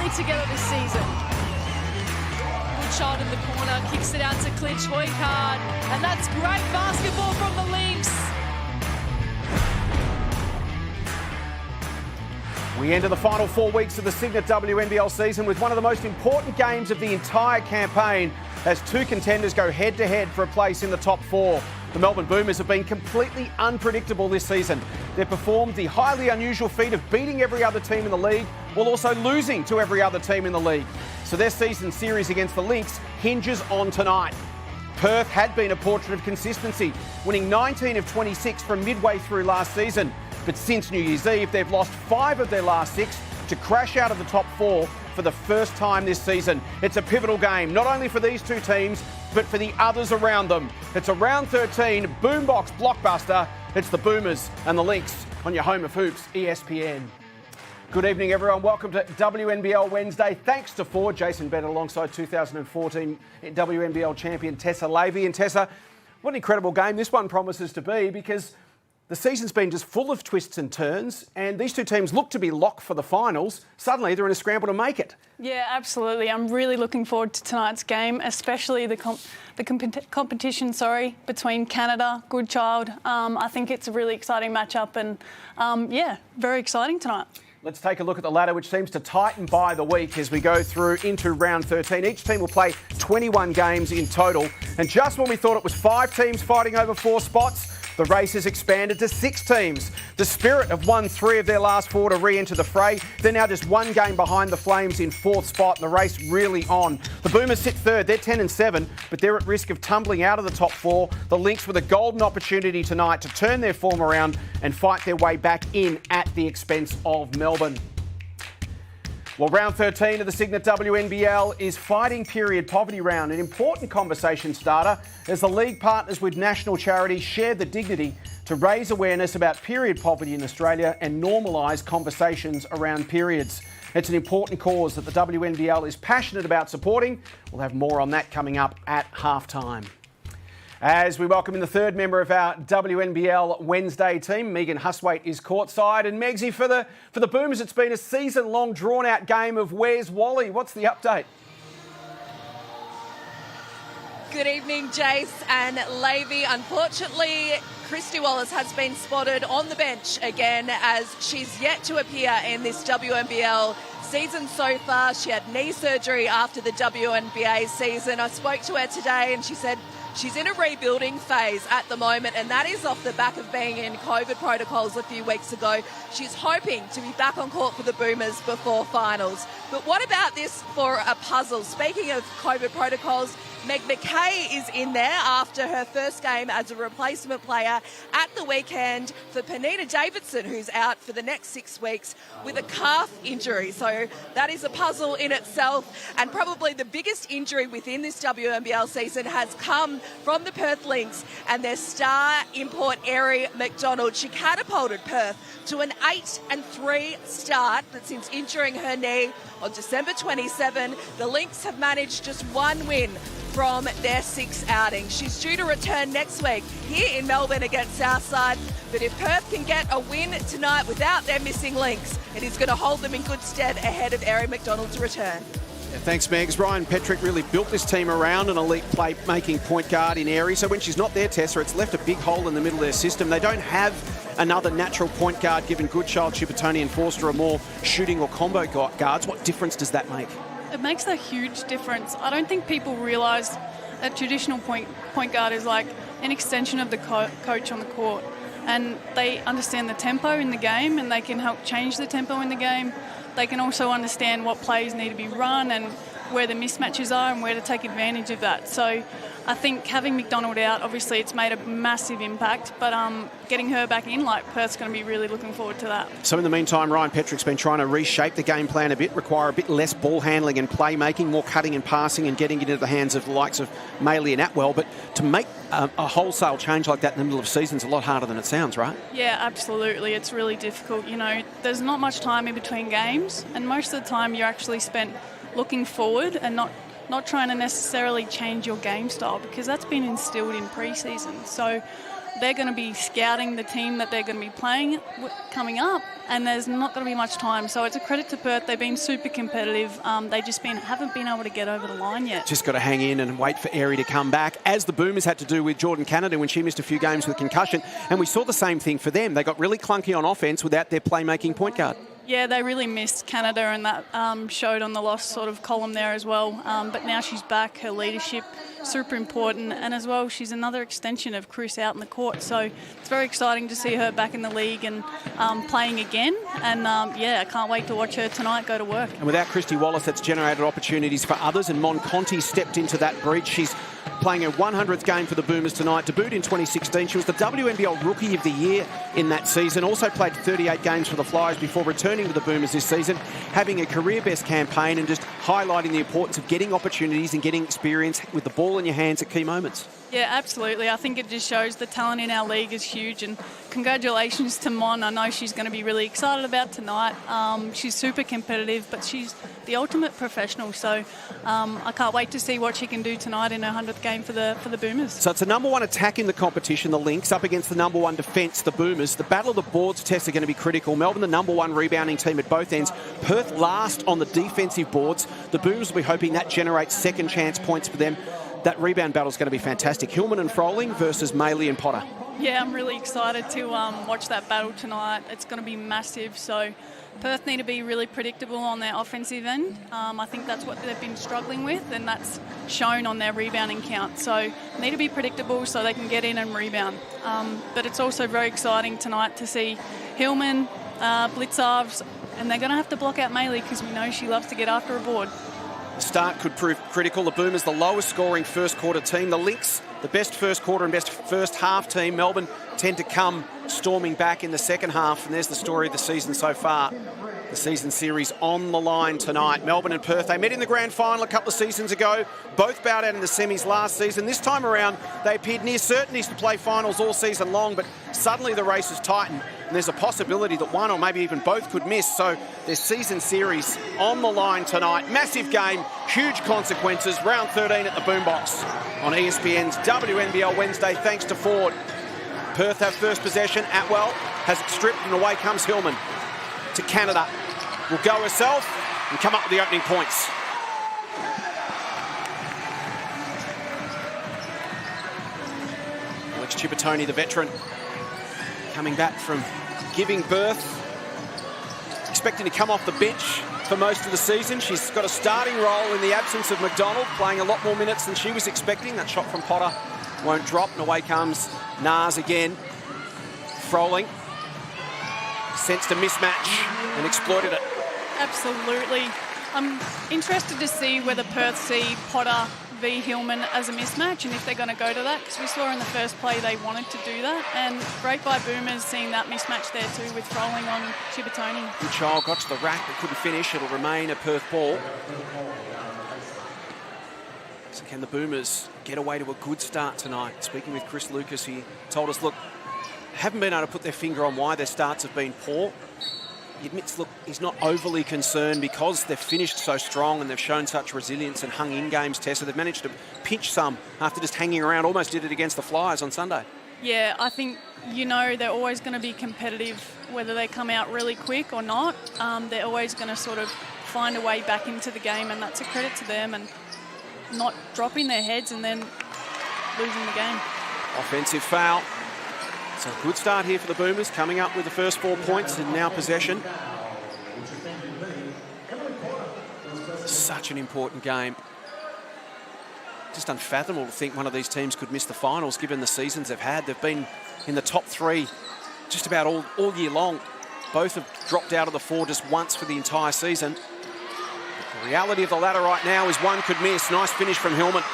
really together this season. Good shot in the corner, kicks it out to clinch Hoycard, and that's great basketball from the Lynx. We enter the final 4 weeks of the Cygnett WNBL season with one of the most important games of the entire campaign as two contenders go head-to-head for a place in the top 4. The Melbourne Boomers have been completely unpredictable this season. They've performed the highly unusual feat of beating every other team in the league while also losing to every other team in the league. So their season series against the Lynx hinges on tonight. Perth had been a portrait of consistency, winning 19 of 26 from midway through last season. But since New Year's Eve, they've lost 5 of their last 6 to crash out of the top 4 for the first time this season. It's a pivotal game, not only for these two teams, but for the others around them. It's a round 13 boombox blockbuster. It's the Boomers and the Lynx on your home of hoops, ESPN. Good evening, everyone. Welcome to WNBL Wednesday. Thanks to Ford. Jason Bennett alongside 2014 WNBL champion Tessa Lavey. And Tessa, what an incredible game this one promises to be, because the season's been just full of twists and turns, and these two teams look to be locked for the finals. Suddenly, they're in a scramble to make it. Yeah, absolutely. I'm really looking forward to tonight's game, especially the competition between Canada, Goodchild. I think it's a really exciting matchup, and yeah, very exciting tonight. Let's take a look at the ladder, which seems to tighten by the week as we go through into round 13. Each team will play 21 games in total, and just when we thought it was 5 teams fighting over 4 spots, the race has expanded to 6 teams. The Spirit have won 3 of their last 4 to re-enter the fray. They're now just 1 game behind the Flames in 4th spot, and the race really on. The Boomers sit 3rd. They're 10 and 7, but they're at risk of tumbling out of the top 4. The Lynx with a golden opportunity tonight to turn their form around and fight their way back in at the expense of Melbourne. Well, round 13 of the Cygnett WNBL is Fighting Period Poverty Round, an important conversation starter as the league partners with national charities share the dignity to raise awareness about period poverty in Australia and normalise conversations around periods. It's an important cause that the WNBL is passionate about supporting. We'll have more on that coming up at halftime. As we welcome in the third member of our WNBL Wednesday team, Megan Huswaite is courtside. And Megsy, for the Boomers, it's been a season-long, drawn-out game of Where's Wally? What's the update? Good evening, Jace and Lavey. Unfortunately, Christy Wallace has been spotted on the bench again as she's yet to appear in this WNBL season so far. She had knee surgery after the WNBA season. I spoke to her today and she said she's in a rebuilding phase at the moment, and that is off the back of being in COVID protocols a few weeks ago. She's hoping to be back on court for the Boomers before finals. But what about this for a puzzle? Speaking of COVID protocols, Meg McKay is in there after her first game as a replacement player at the weekend for Penina Davidson, who's out for the next 6 weeks with a calf injury. So that is a puzzle in itself. And probably the biggest injury within this WNBL season has come from the Perth Lynx and their star import, Aerie McDonald. She catapulted Perth to an 8-3 start, but since injuring her knee on December 27, the Lynx have managed just 1 win from their 6 outings. She's due to return next week here in Melbourne against Southside, but if Perth can get a win tonight without their missing Lynx, it is going to hold them in good stead ahead of Aerie McDonald's return. Yeah, thanks, Megs. Ryan Petrick really built this team around an elite play-making point guard in Aerie, so when she's not there, Tessa, it's left a big hole in the middle of their system. They don't have another natural point guard, given Goodchild, Chipotone and Forster are more shooting or combo guards. What difference does that make? It makes a huge difference. I don't think people realise that traditional point guard is like an extension of the coach on the court, and they understand the tempo in the game and they can help change the tempo in the game. They can also understand what plays need to be run and where the mismatches are and where to take advantage of that. So I think having McDonald out, obviously it's made a massive impact, but getting her back in, Perth's going to be really looking forward to that. So in the meantime, Ryan Petrick's been trying to reshape the game plan a bit, require a bit less ball handling and playmaking, more cutting and passing and getting into the hands of the likes of Maley and Atwell. But to make a wholesale change like that in the middle of season is a lot harder than it sounds, right? Yeah, absolutely. It's really difficult. You know, there's not much time in between games, and most of the time you're actually spent looking forward and not trying to necessarily change your game style, because that's been instilled in pre-season. So they're going to be scouting the team that they're going to be playing coming up, and there's not going to be much time. So it's a credit to Perth. They've been super competitive. They just haven't been able to get over the line yet. Just got to hang in and wait for Airey to come back, as the Boomers had to do with Jordan Canada when she missed a few games with concussion. And we saw the same thing for them. They got really clunky on offense without their playmaking point guard. Yeah, they really missed Canada, and that showed on the loss sort of column there as well. But now she's back. Her leadership, super important. And as well, she's another extension of Chris out in the court. So it's very exciting to see her back in the league and playing again. And, yeah, I can't wait to watch her tonight go to work. And without Christy Wallace, that's generated opportunities for others. And Mon Conti stepped into that breach. She's playing her 100th game for the Boomers tonight. Debuted in 2016. She was the WNBL Rookie of the Year in that season. Also played 38 games for the Flyers before returning to the Boomers this season, having a career-best campaign and just highlighting the importance of getting opportunities and getting experience with the ball in your hands at key moments. Yeah, absolutely. I think it just shows the talent in our league is huge, and congratulations to Mon. I know she's going to be really excited about tonight. She's super competitive, but she's the ultimate professional, so I can't wait to see what she can do tonight in her 100th game for the Boomers. So it's the number one attack in the competition, the Lynx, up against the number one defence, the Boomers. The battle of the boards tests are going to be critical. Melbourne, the number one rebounding team at both ends. Perth last on the defensive boards. The Boomers will be hoping that generates second chance points for them. That rebound battle is going to be fantastic. Hillman and Froling versus Maley and Potter. Yeah, I'm really excited to watch that battle tonight. It's going to be massive. So Perth need to be really predictable on their offensive end. I think that's what they've been struggling with, and that's shown on their rebounding count. So need to be predictable so they can get in and rebound. But it's also very exciting tonight to see Hillman, Blitzarves, and they're going to have to block out Maley because we know she loves to get after a board. The start could prove critical. The Boomers, the lowest scoring first quarter team. The Lynx, the best first quarter and best first half team. Melbourne tend to come storming back in the second half. And there's the story of the season so far. The season series on the line tonight. Melbourne and Perth, they met in the grand final a couple of seasons ago. Both bowed out in the semis last season. This time around, they appeared near certainties to play finals all season long, but suddenly the race has tightened, and there's a possibility that one or maybe even both could miss. So their season series on the line tonight. Massive game, huge consequences. Round 13 at the Boombox on ESPN's WNBL Wednesday, thanks to Ford. Perth have first possession. Atwell has it stripped, and away comes Hillman to Canada. Will go herself and come up with the opening points. Alex Chipotoni, the veteran, coming back from giving birth, expecting to come off the bench for most of the season. She's got a starting role in the absence of McDonald, playing a lot more minutes than she was expecting. That shot from Potter won't drop, and away comes Nars again. Froling sensed a mismatch and exploited it. Absolutely. I'm interested to see whether Perth see Potter v Hillman as a mismatch and if they're going to go to that, because we saw in the first play they wanted to do that. And great by Boomers seeing that mismatch there too with Froling on Chibotoni. Good child, got to the rack but couldn't finish. It'll remain a Perth ball. So can the Boomers get away to a good start tonight? Speaking with Chris Lucas, he told us, look, haven't been able to put their finger on why their starts have been poor. He admits, look, he's not overly concerned because they've finished so strong and they've shown such resilience and hung in games, Tessa. They've managed to pinch some after just hanging around. Almost did it against the Flyers on Sunday. Yeah, I think, you know, they're always going to be competitive, whether they come out really quick or not. They're always going to sort of find a way back into the game, and that's a credit to them, and not dropping their heads and then losing the game. Offensive foul. So a good start here for the Boomers, coming up with the first 4 points and now possession. Such an important game. Just unfathomable to think one of these teams could miss the finals given the seasons they've had. They've been in the top three just about all year long. Both have dropped out of the four just once for the entire season. But the reality of the ladder right now is one could miss. Nice finish from Hillman.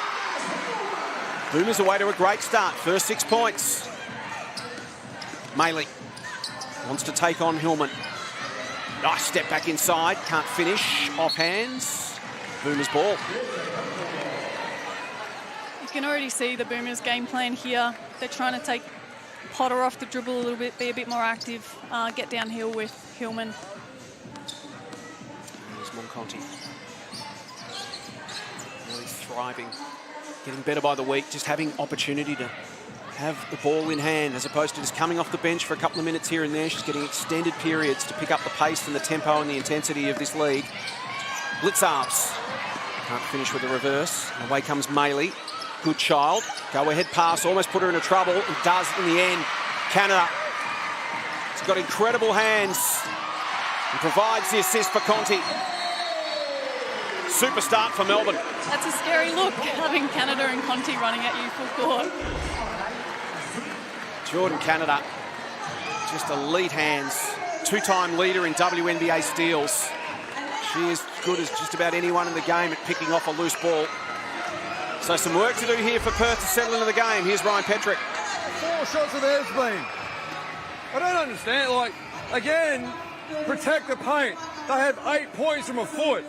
Boomers away to a great start. First 6 points. Maley wants to take on Hillman. Nice step back inside. Can't finish. Off hands. Boomers ball. You can already see the Boomers game plan here. They're trying to take Potter off the dribble a little bit, be a bit more active, get downhill with Hillman. There's Monconti. Really thriving. Getting better by the week. Just having opportunity to have the ball in hand as opposed to just coming off the bench for a couple of minutes here and there. She's getting extended periods to pick up the pace and the tempo and the intensity of this league. Blitzarves. Can't finish with the reverse. And away comes Maley. Good child. Go-ahead pass. Almost put her into trouble. And does in the end. Canada. She's got incredible hands. And provides the assist for Conti. Super start for Melbourne. That's a scary look, having Canada and Conti running at you full court. Jordan Canada, just elite hands. Two-time leader in WNBA steals. She is good as just about anyone in the game at picking off a loose ball. So some work to do here for Perth to settle into the game. Here's Ryan Petrick. 4 shots of theirs been. I don't understand, like, again, protect the paint. They have 8 points from a foot.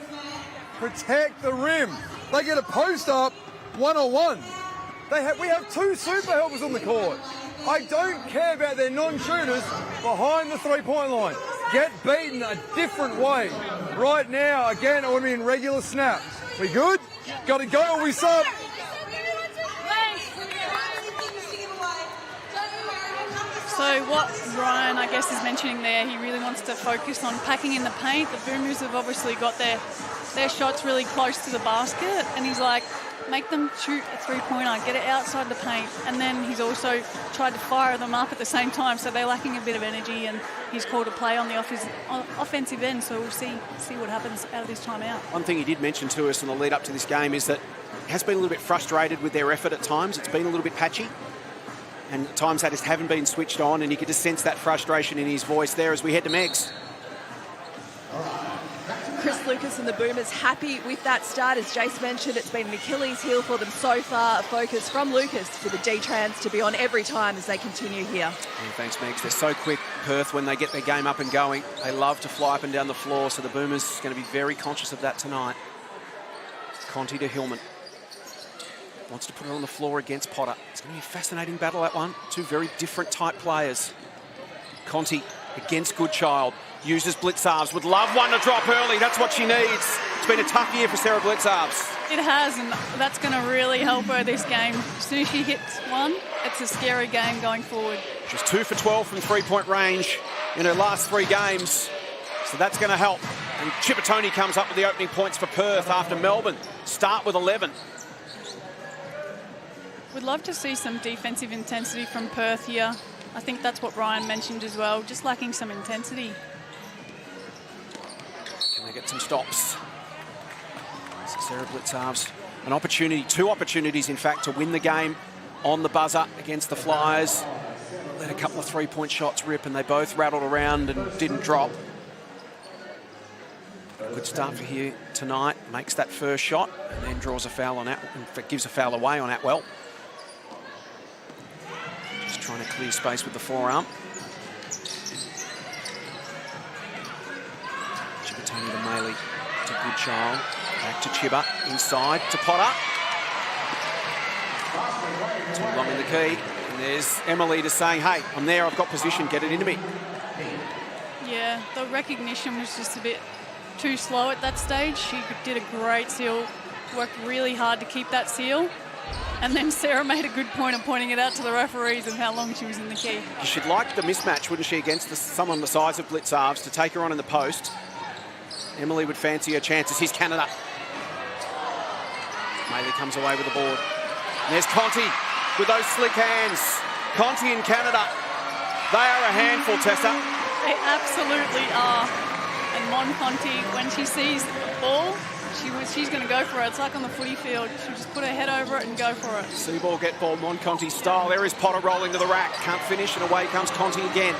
Protect the rim. They get a post up 1-on-1. We have 2 super helpers on the court. I don't care about their non-shooters behind the three-point line. Get beaten a different way. Right now, again, I want to be in regular snaps. We good? Got to go or we sub. So what Ryan, I guess, is mentioning there, he really wants to focus on packing in the paint. The Boomers have obviously got their shots really close to the basket, and he's like, make them shoot a three-pointer, get it outside the paint, and then he's also tried to fire them up at the same time, so they're lacking a bit of energy, and he's called a play on the offensive end, so we'll see what happens out of this timeout. One thing he did mention to us in the lead up to this game is that he has been a little bit frustrated with their effort at times. It's been a little bit patchy, and at times they just haven't been switched on, and you could just sense that frustration in his voice there as we head to Megs. Chris Lucas and the Boomers happy with that start. As Jace mentioned, it's been an Achilles heel for them so far. A focus from Lucas for the D-Trans to be on every time as they continue here. Yeah, thanks, Megs. They're so quick, Perth, when they get their game up and going. They love to fly up and down the floor, so the Boomers are going to be very conscious of that tonight. Conti to Hillman. Wants to put it on the floor against Potter. It's going to be a fascinating battle, that one. 2 very different type players. Conti against Goodchild. Uses Blitzarves. Would love one to drop early. That's what she needs. It's been a tough year for Sarah Blitzarves. It has, and that's going to really help her this game. As soon as she hits one, it's a scary game going forward. She's 2 for 12 from three-point range in her last 3 games. So that's going to help. And Chippertoni comes up with the opening points for Perth after Melbourne start with 11. We'd love to see some defensive intensity from Perth here. I think that's what Ryan mentioned as well, just lacking some intensity. Can they get some stops? So Sarah Blitzarves, an opportunity, 2 opportunities in fact, to win the game on the buzzer against the Flyers. Let a couple of three-point shots rip and they both rattled around and didn't drop. Good start for here tonight. Makes that first shot and then draws a foul on Atwell. In fact, gives a foul away on Atwell. Just trying to clear space with the forearm. Chippertoni to Maley to Goodchild. Back to Chibber. Inside to Potter. Too long in the key. And there's Emily just saying, hey, I'm there, I've got position, get it into me. Yeah, the recognition was just a bit too slow at that stage. She did a great seal, worked really hard to keep that seal. And then Sarah made a good point of pointing it out to the referees of how long she was in the key. She'd like the mismatch, wouldn't she, against someone the size of Blitzarves to take her on in the post. Emily would fancy her chances. Here's Canada. Maley comes away with the board. And there's Conti with those slick hands. Conti and Canada. They are a handful, Tessa. They absolutely are. And Mon Conti, when she sees the ball, she's going to go for it. It's like on the footy field. She'll just put her head over it and go for it. See ball, get ball, Mon Conti style. There is Potter rolling to the rack. Can't finish, and away comes Conti again.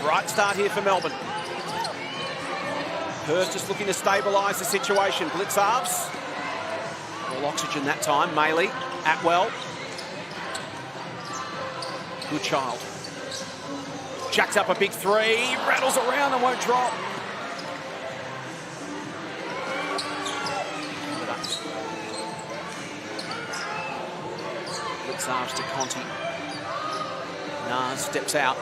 Right start here for Melbourne. Perth just looking to stabilise the situation. Blitzarves. All oxygen that time. Maley, Atwell. Goodchild. Jacks up a big 3. Rattles around and won't drop. Blitzarves to Conti. Nas steps out.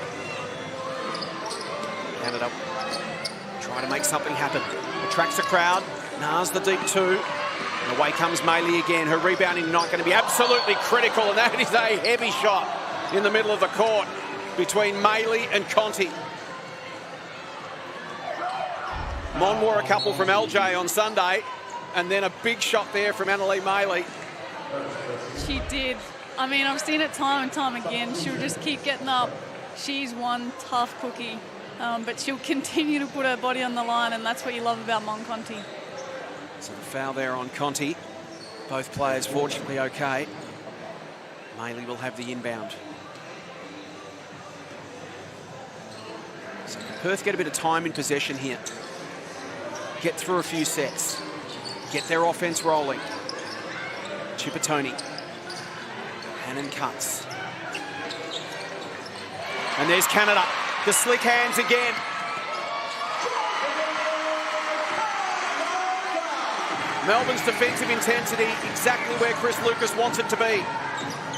Canada trying to make something happen. Attracts the crowd. Nas the deep 2. And away comes Maley again. Her rebounding not going to be absolutely critical, and that is a heavy shot in the middle of the court between Maley and Conti. Mon wore a couple from LJ on Sunday, and then a big shot there from Annalee Maley. She did. I mean, I've seen it time and time again. She'll just keep getting up. She's one tough cookie, but she'll continue to put her body on the line, and that's what you love about Mon Conti. So the foul there on Conti. Both players fortunately okay. Maley will have the inbound. So Perth get a bit of time in possession here. Get through a few sets. Get their offense rolling. Chipatoni. Hannon cuts. And there's Canada. The slick hands again. Melbourne's defensive intensity exactly where Chris Lucas wants it to be.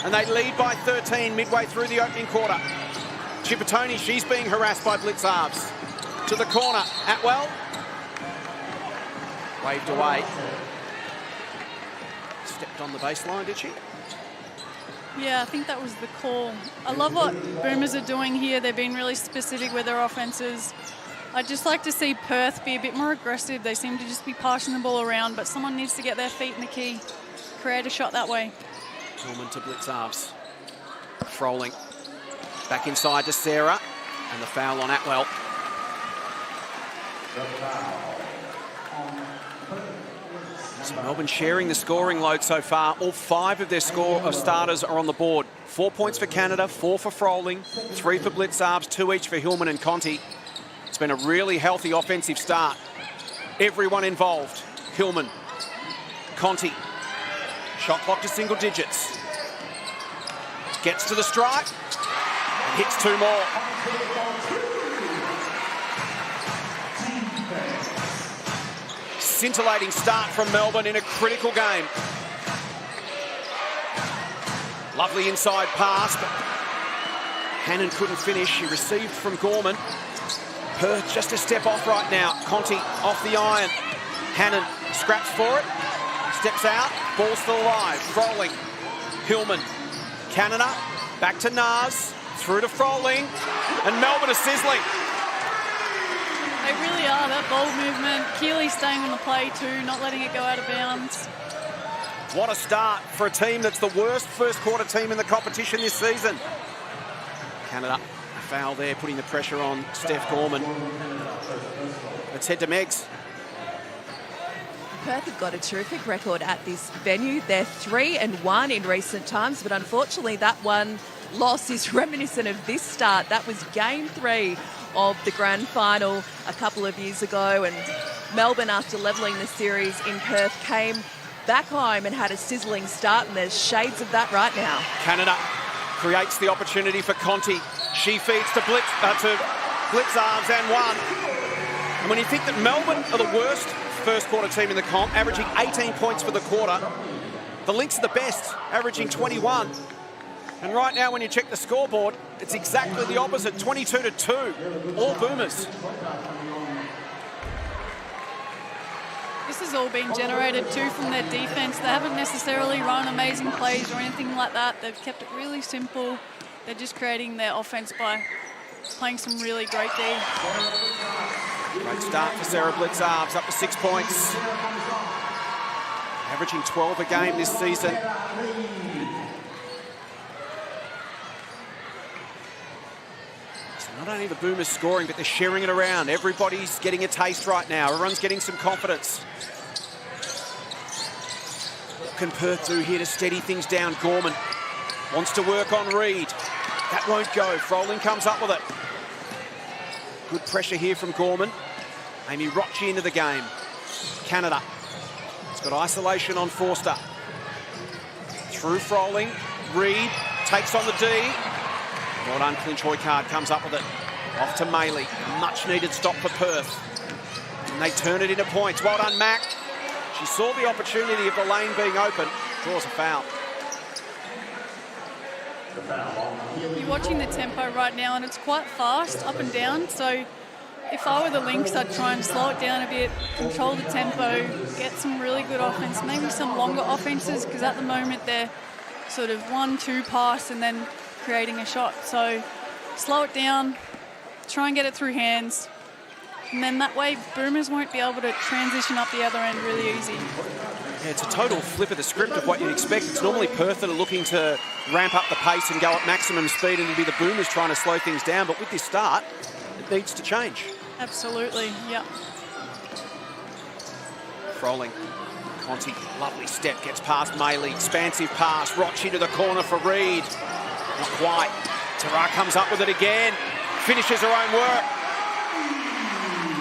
And they lead by 13 midway through the opening quarter. Chipatoni, she's being harassed by Blitzarves. To the corner, Atwell. Waved away. Stepped on the baseline, did she? Yeah, I think that was the call. I love what Boomers are doing here. They're being really specific with their offenses. I'd just like to see Perth be a bit more aggressive. They seem to just be passing the ball around, but someone needs to get their feet in the key, create a shot that way. Hillman to Blitzarves. Froling. Back inside to Sarah. And the foul on Atwell. So Melbourne sharing the scoring load so far. All 5 of their starters are on the board. 4 points for Canada, 4 for Froling, 3 for Blitzarves, 2 each for Hillman and Conti. It's been a really healthy offensive start. Everyone involved. Hillman, Conti. Shot clock to single digits. Gets to the stripe. And hits 2 more. Scintillating start from Melbourne in a critical game. Lovely inside pass, but Hannon couldn't finish. She received from Gorman. Perth just a step off right now. Conti off the iron. Hannon scraps for it. Steps out. Ball still alive. Froling. Hillman. Canada. Back to Nas. Through to Froling. And Melbourne are sizzling. They really are. That ball movement. Keeley staying on the play too, not letting it go out of bounds. What a start for a team that's the worst first quarter team in the competition this season. Canada, a foul there, putting the pressure on Steph Gorman. Let's head to Megs. Perth have got a terrific record at this venue. They're 3-1 in recent times, but unfortunately that one loss is reminiscent of this start. That was game 3 of the grand final a couple of years ago, and Melbourne, after levelling the series in Perth, came back home and had a sizzling start, and there's shades of that right now. Canada creates the opportunity for Conti. She feeds to Blitzarves and 1. And when you think that Melbourne are the worst first quarter team in the comp, averaging 18 points for the quarter, the Lynx are the best, averaging 21. And right now, when you check the scoreboard, it's exactly the opposite, 22-2, all Boomers. This has all been generated too from their defense. They haven't necessarily run amazing plays or anything like that. They've kept it really simple. They're just creating their offense by playing some really great D. Great start for Sarah Blitzarves, up to 6 points. Averaging 12 a game this season. Not only the Boomers scoring, but they're sharing it around. Everybody's getting a taste right now. Everyone's getting some confidence. What can Perth do here to steady things down? Gorman wants to work on Reed. That won't go. Froling comes up with it. Good pressure here from Gorman. Amy Rocci into the game. Canada. It's got isolation on Forster. Through Froling. Reed takes on the D. Well done, Clinch Hoycard comes up with it. Off to Maley. Much needed stop for Perth. And they turn it into points. Well done, Mac. She saw the opportunity of the lane being open. Draws a foul. You're watching the tempo right now, and it's quite fast, up and down. So if I were the Lynx, I'd try and slow it down a bit, control the tempo, get some really good offense, maybe some longer offenses, because at the moment they're sort of 1-2 pass and then creating a shot. So slow it down, try and get it through hands, and then that way Boomers won't be able to transition up the other end really easy. Yeah, it's a total flip of the script of what you'd expect. It's normally Perth that are looking to ramp up the pace and go at maximum speed, and it'll be the Boomers trying to slow things down. But with this start, it needs to change. Absolutely, yeah. Froling. Conti, lovely step, gets past Maley. Expansive pass. Rochi to the corner for Reed. Not quite. Tara comes up with it again. Finishes her own work.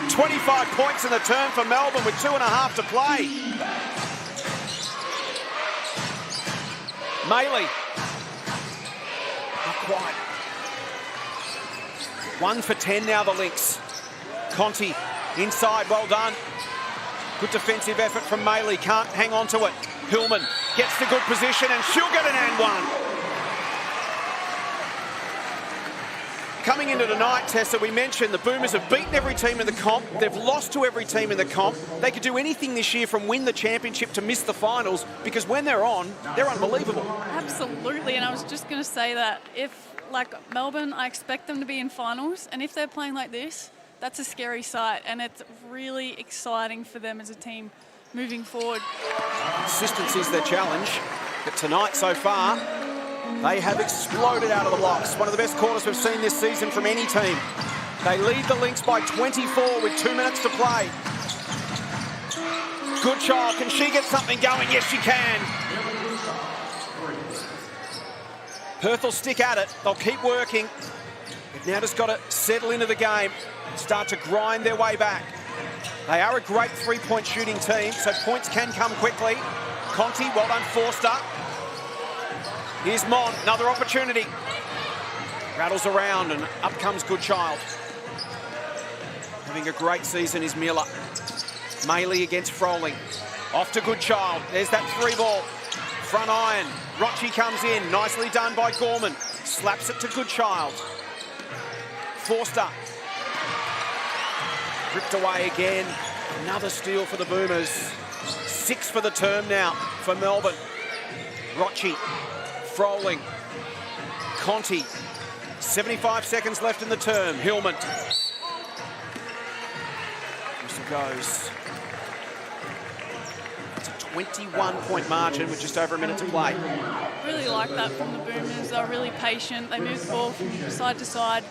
25 points in the term for Melbourne with 2.5 to play. Maley. Not quite. 1 for 10 now, the Lynx. Conti, inside, well done. Good defensive effort from Maley, can't hang on to it. Hillman gets the good position and she'll get an and one. Coming into tonight, Tessa, we mentioned the Boomers have beaten every team in the comp. They've lost to every team in the comp. They could do anything this year from win the championship to miss the finals, because when they're on, they're unbelievable. Absolutely, and I was just going to say that if, like Melbourne, I expect them to be in finals, and if they're playing like this, that's a scary sight, and it's really exciting for them as a team moving forward. Consistency is their challenge, but tonight so far, they have exploded out of the blocks. One of the best quarters we've seen this season from any team. They lead the Lynx by 24 with 2 minutes to play. Goodchild, can she get something going? Yes, she can. Perth will stick at it. They'll keep working. They've now just got to settle into the game, start to grind their way back. They are a great three-point shooting team, so points can come quickly. Conti, well done, Forster. Here's Mon, another opportunity. Rattles around and up comes Goodchild. Having a great season is Miller. Maley against Froling. Off to Goodchild. There's that 3-ball. Front iron. Rochi comes in. Nicely done by Gorman. Slaps it to Goodchild. Forster. Ripped away again. Another steal for the Boomers. 6 for the term now for Melbourne. Rochi. Froling. Conti. 75 seconds left in the term. Hillman. Whistle goes. It's a 21-point margin with just over a minute to play. Really like that from the Boomers. They're really patient. They move the ball from side to side.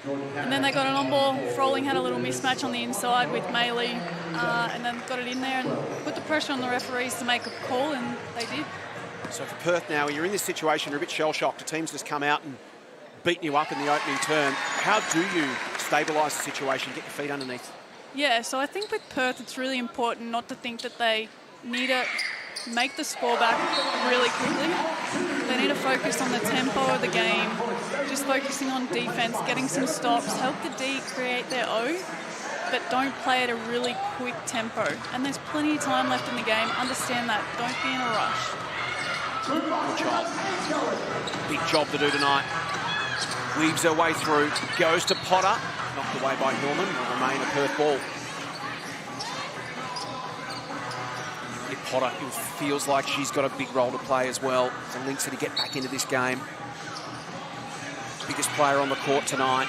And then they got an on-ball. Froling had a little mismatch on the inside with Maley, and then got it in there and put the pressure on the referees to make a call, and they did. So for Perth now, you're in this situation, you're a bit shell-shocked. The team's just come out and beaten you up in the opening term. How do you stabilise the situation, get your feet underneath? Yeah, so I think with Perth, it's really important not to think that they need to make the score back really quickly. They need to focus on the tempo of the game, just focusing on defence, getting some stops, help the D create their O, but don't play at a really quick tempo. And there's plenty of time left in the game. Understand that. Don't be in a rush. Goodchild. Big job to do tonight. Weaves her way through, goes to Potter. Knocked away by Hillman, will remain a Perth ball. Potter, it feels like she's got a big role to play as well. The Lynx to get back into this game. Biggest player on the court tonight.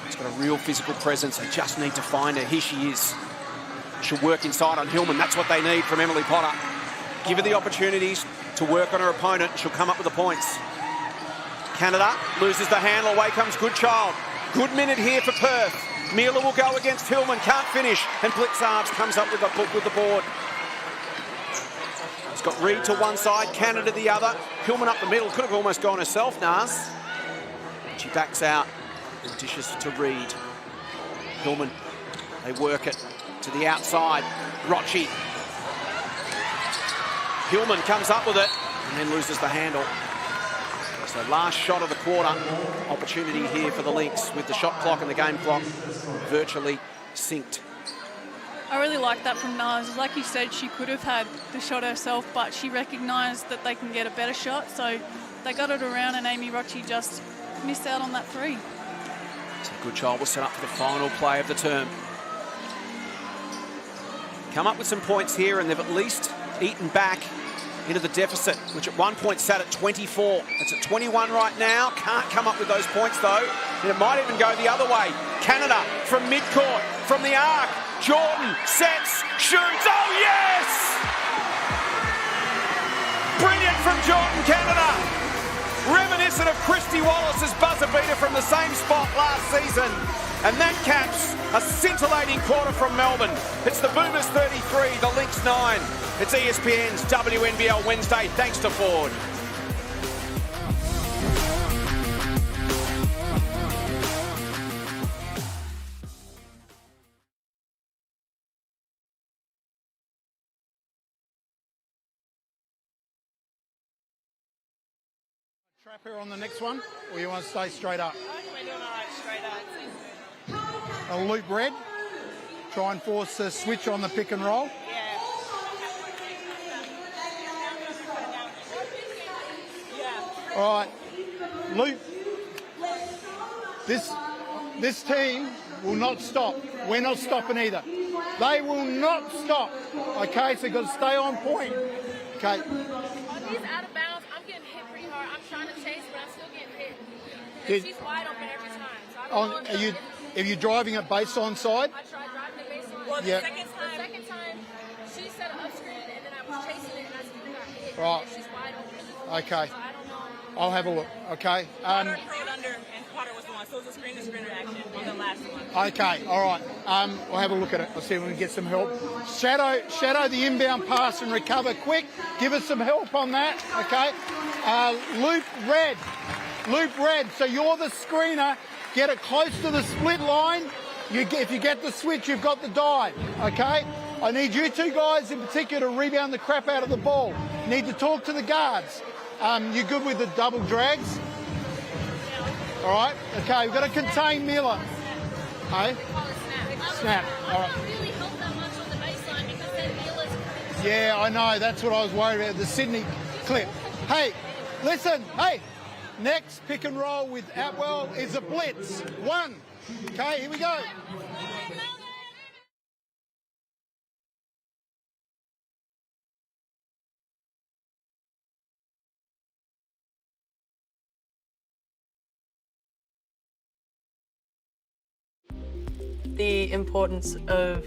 She's got a real physical presence. They just need to find her. Here she is. She'll work inside on Hillman. That's what they need from Emily Potter. Give her the opportunities to work on her opponent. She'll come up with the points. Canada loses the handle. Away comes Goodchild. Good minute here for Perth. Miller will go against Hillman. Can't finish. And Blitzarves comes up with the board. It's got Reed to one side, Canada the other. Hillman up the middle. Could have almost gone herself, Nars. She backs out and dishes to Reed. Hillman, they work it to the outside. Rochi. Hillman comes up with it and then loses the handle. So last shot of the quarter. Opportunity here for the Lynx with the shot clock and the game clock virtually synced. I really like that from Nars. Like you said, she could have had the shot herself, but she recognised that they can get a better shot. So they got it around and Amy Rochi just missed out on that 3. So Goodchild will set up for the final play of the term. come up with some points here, and they've at least eaten back into the deficit, which at one point sat at 24. It's at 21 right now. Can't come up with those points, though. And it might even go the other way. Canada from midcourt, from the arc. Jordan sets, shoots. Oh, yes! Brilliant from Jordan, Canada. Reminiscent of Christy Wallace's buzzer beater from the same spot last season. And that caps a scintillating quarter from Melbourne. It's the Boomers 33, the Lynx 9. It's ESPN's WNBL Wednesday, thanks to Ford. Trap her on the next one, or you want to stay straight up? We're doing all right straight up. A loop red. Try and force a switch on the pick and roll. Yeah. All right, loop. This team will not stop. We're not stopping either. They will not stop. Okay, so you've got to stay on point. Okay. He's out of bounds. I'm getting hit pretty hard. I'm trying to chase, but I'm still getting hit. And she's wide open every time. So I don't know Are you driving it baseline side? I tried driving it baseline. Well, Yeah. the second time, she set an up screen, and then I was chasing it, and I still got hit. Right. And she's wide open. Okay. So I don't know. I'll have a look. Okay. Potter played under, and Potter was the one. So it was a screen-to-screen reaction on the last one. Okay. All right. We'll have a look at it. We'll see if we can get some help. Shadow the inbound pass and recover quick. Give us some help on that. Okay. Loop red. So you're the screener. Get it close to the split line. If you get the switch, you've got the dive. Okay. I need you two guys in particular to rebound the crap out of the ball. Need to talk to the guards. You good with the double drags? All right. Okay. We've got to contain Miller. Hey. Snap. All right. Really help that much on the baseline because then Miller's. Yeah, I know. That's what I was worried about. The Sydney clip. Hey, listen. Hey, next pick and roll with Atwell is a blitz. 1. Okay, here we go. The importance of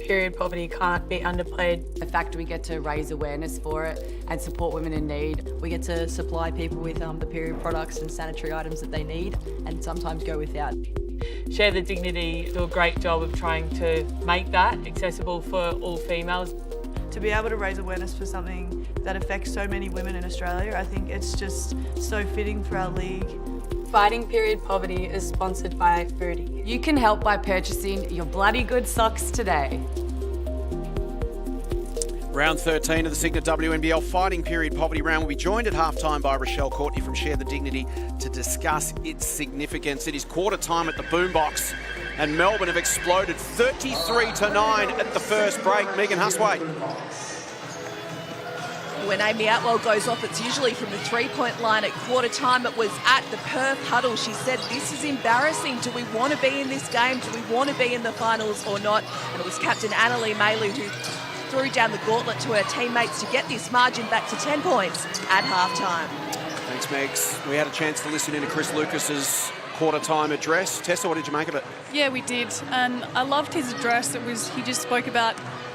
period poverty can't be underplayed. The fact we get to raise awareness for it and support women in need. We get to supply people with the period products and sanitary items that they need and sometimes go without. Share the Dignity do a great job of trying to make that accessible for all females. To be able to raise awareness for something that affects so many women in Australia, I think it's just so fitting for our league. Fighting period poverty is sponsored by Foodie. You can help by purchasing your bloody good socks today. Round 13 of the Cygnett WNBL Fighting Period Poverty Round will be joined at halftime by Rochelle Courtney from Share the Dignity to discuss its significance. It is quarter time at the Boombox, and Melbourne have exploded 33-9 at the first break. Megan Husway. When Amy Atwell goes off, it's usually from the three-point line at quarter time. It was at the Perth huddle. She said, this is embarrassing. Do we want to be in this game? Do we want to be in the finals or not? And it was Captain Annalie Mailou who threw down the gauntlet to her teammates to get this margin back to 10 points at halftime. Thanks, Megs. We had a chance to listen in to Chris Lucas's quarter-time address. Tessa, what did you make of it? Yeah, we did. And I loved his address. He just spoke about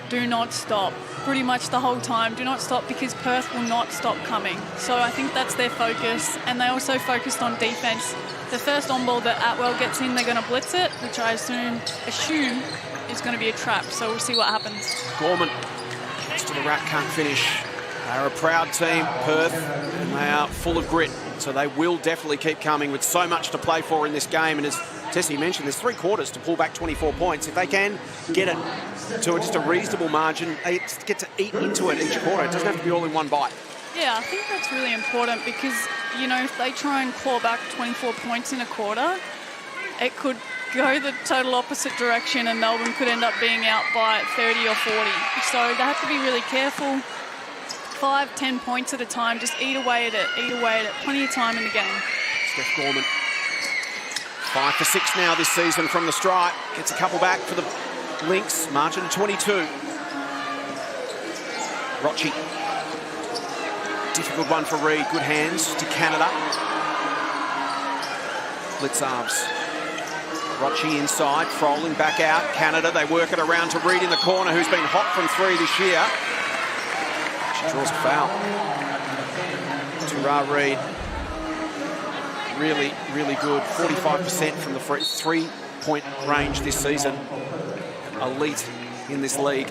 do not stop pretty much the whole time. Do not stop because Perth will not stop coming. So I think that's their focus. And they also focused on defence. The first on ball that Atwell gets in, they're going to blitz it, which I assume is going to be a trap. So we'll see what happens. Gorman gets to the rack, can't finish. They're a proud team, Perth, and they are full of grit. So they will definitely keep coming with so much to play for in this game. And as Tessie mentioned, there's 3 quarters to pull back 24 points. If they can get it to just a reasonable margin, they get to eat into it each quarter. It doesn't have to be all in one bite. Yeah, I think that's really important because, you know, if they try and claw back 24 points in a quarter, it could go the total opposite direction and Melbourne could end up being out by 30 or 40. So they have to be really careful. 5-10 points at a time, just eat away at it. Plenty of time in the game. Steph Gorman, 5 for 6 now this season from the stripe. Gets a couple back for the Lynx, margin 22. Rochi. Difficult one for Reid. Good hands to Canada. Blitzarves. Rochi inside, Froling back out. Canada, they work it around to Reid in the corner, who's been hot from three this year. She draws a foul. To Reid. Really, really good. 45% from the three-point range this season. Elite in this league.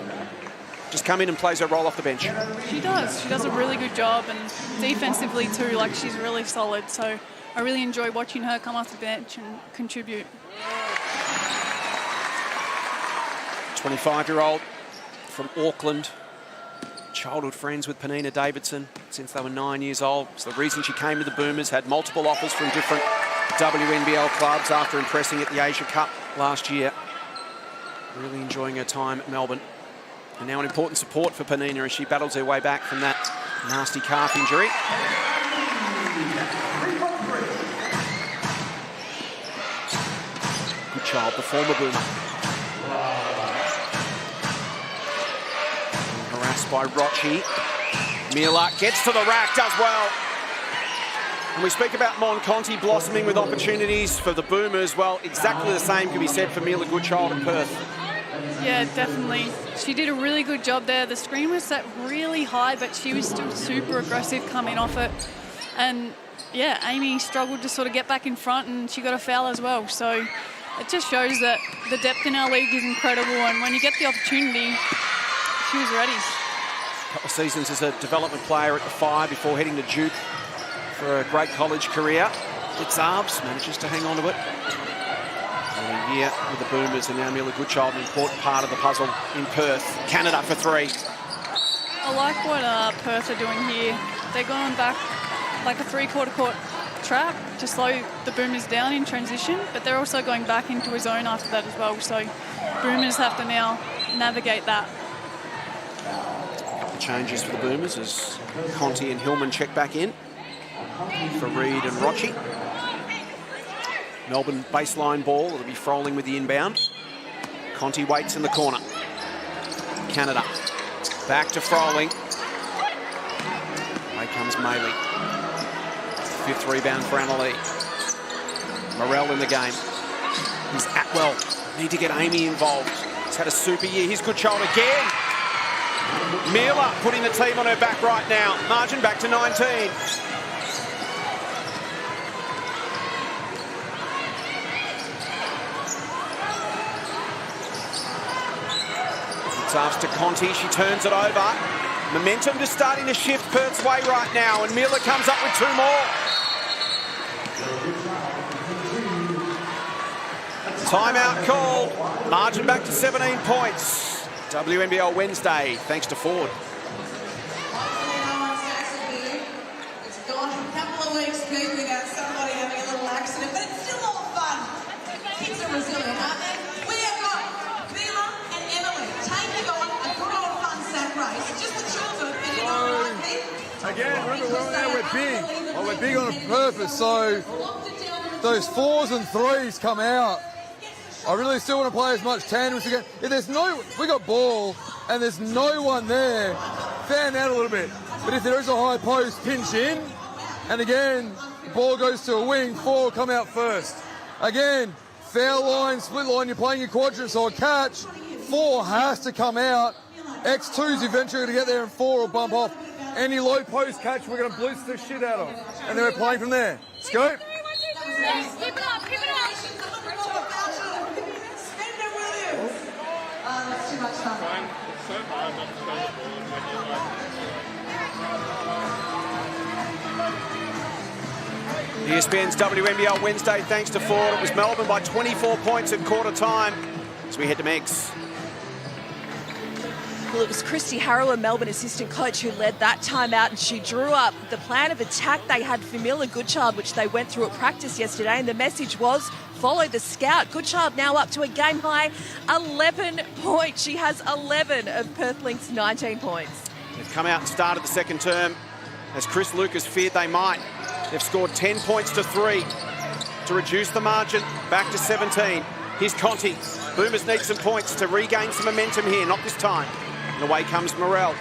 Just come in and plays her role off the bench. She does. She does a really good job, and defensively too, like, she's really solid. So I really enjoy watching her come off the bench and contribute. 25-year-old from Auckland. Childhood friends with Penina Davidson since they were 9 years old. It's the reason she came to the Boomers, had multiple offers from different WNBL clubs after impressing at the Asia Cup last year. Really enjoying her time at Melbourne. And now an important support for Penina as she battles her way back from that nasty calf injury. Good child, the former Boomer. Harassed by Rochi. Mila gets to the rack, does well. And we speak about Mon Conti blossoming with opportunities for the Boomers. Well, exactly the same can be said for Mila Goodchild at Perth. Yeah, definitely. She did a really good job there. The screen was set really high, but she was still super aggressive coming off it. And yeah, Amy struggled to sort of get back in front, and she got a foul as well. So it just shows that the depth in our league is incredible, and when you get the opportunity, she was ready. A couple of seasons as a development player at the Fire before heading to Duke for a great college career. Blitzarves manages to hang on to it. And a year with the Boomers, and now Mila Goodchild, an important part of the puzzle in Perth. Canada for three. I like what Perth are doing here. They're going back like a three-quarter court trap to slow the Boomers down in transition, but they're also going back into a zone after that as well. So Boomers have to now navigate that. A couple of changes for the Boomers as Conti and Hillman check back in for Reid and Rochi. Melbourne baseline ball. It'll be Froling with the inbound. Conti waits in the corner. Canada. Back to Froling. Away comes Maley. Fifth rebound for Annalee. Morell in the game. Here's Atwell. Need to get Amy involved. He's had a super year. Here's Goodchild again. Mila putting the team on her back right now. Margin back to 19. After Conti, she turns it over. Momentum just starting to shift Perth's way right now, and Miller comes up with two more. Timeout called. Margin back to 17 points. WNBL Wednesday, thanks to Ford. It's gone a couple of weeks, Pete, without somebody having a little accident, but it's still all fun. Kids are resilient, aren't they? We have got Mila and Emily taking on a good old fun sack race. Just the children, and you know what, Pete? Again, remember we're big. Well, we're big on purpose, so those 4s and 3s come out. I really still want to play as much tandem as we can. If there's we got ball and there's no one there, fan out a little bit. But if there is a high post, pinch in. And again, the ball goes to a wing, 4 come out first. Again, foul line, split line, you're playing your quadrant, so a catch, 4 has to come out. X2's eventually going to get there and 4 will bump off. Any low post catch, we're going to blitz the shit out of. And then we're playing from there. Scope. Keep it up, keep it up. That's too much fun. ESPN's WNBL Wednesday, thanks to Ford. It was Melbourne by 24 points at quarter time as we head to Megs. Well, it was Christy Harrow, a Melbourne assistant coach, who led that timeout, and she drew up the plan of attack they had for Mila Goodchild, which they went through at practice yesterday, and the message was follow the scout. Goodchild now up to a game-high 11 points. She has 11 of Perth Lynx' 19 points. They've come out and started the second term as Chris Lucas feared they might. They've scored 10 points to 3 to reduce the margin back to 17. Here's Conti. Boomers need some points to regain some momentum here, not this time. And away comes Morell.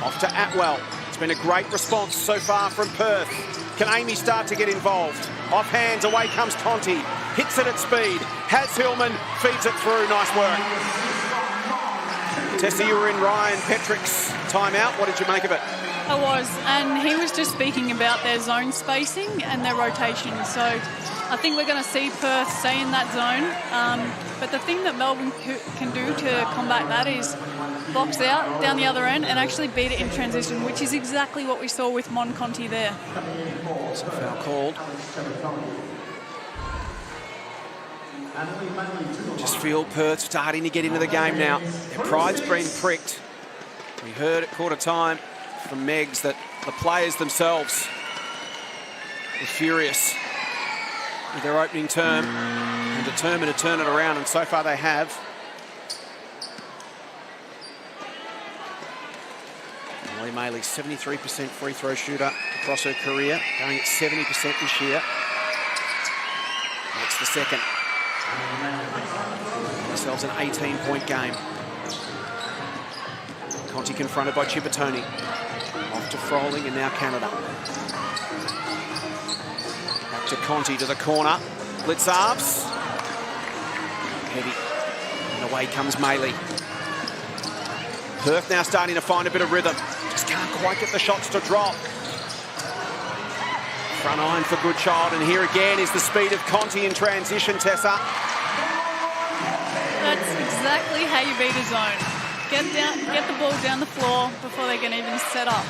Off to Atwell. It's been a great response so far from Perth. Can Amy start to get involved? Off hands, away comes Conti. Hits it at speed. Has Hillman, feeds it through. Nice work. Tessa, you were in Ryan Petrick's timeout. What did you make of it? I was, and he was just speaking about their zone spacing and their rotation. So I think we're going to see Perth stay in that zone. But the thing that Melbourne can do to combat that is box out down the other end and actually beat it in transition, which is exactly what we saw with Mon Conti there. It's a foul called. Just feel Perth starting to get into the game now. Their pride's been pricked. We heard at quarter time from Megs that the players themselves were furious with their opening term and determined to turn it around, and so far they have. Molly Maley, 73% free throw shooter across her career, going at 70% this year. That's the second. Themselves an 18-point game. Conti confronted by Chippertoni. Off to Froling and now Canada. Back to Conti to the corner. Blitzarves. Heavy. And away comes Maley. Perth now starting to find a bit of rhythm. Just can't quite get the shots to drop. Front iron for Goodchild, and here again is the speed of Conti in transition, Tessa. That's exactly how you beat a zone. Get the ball down the floor before they can even set up.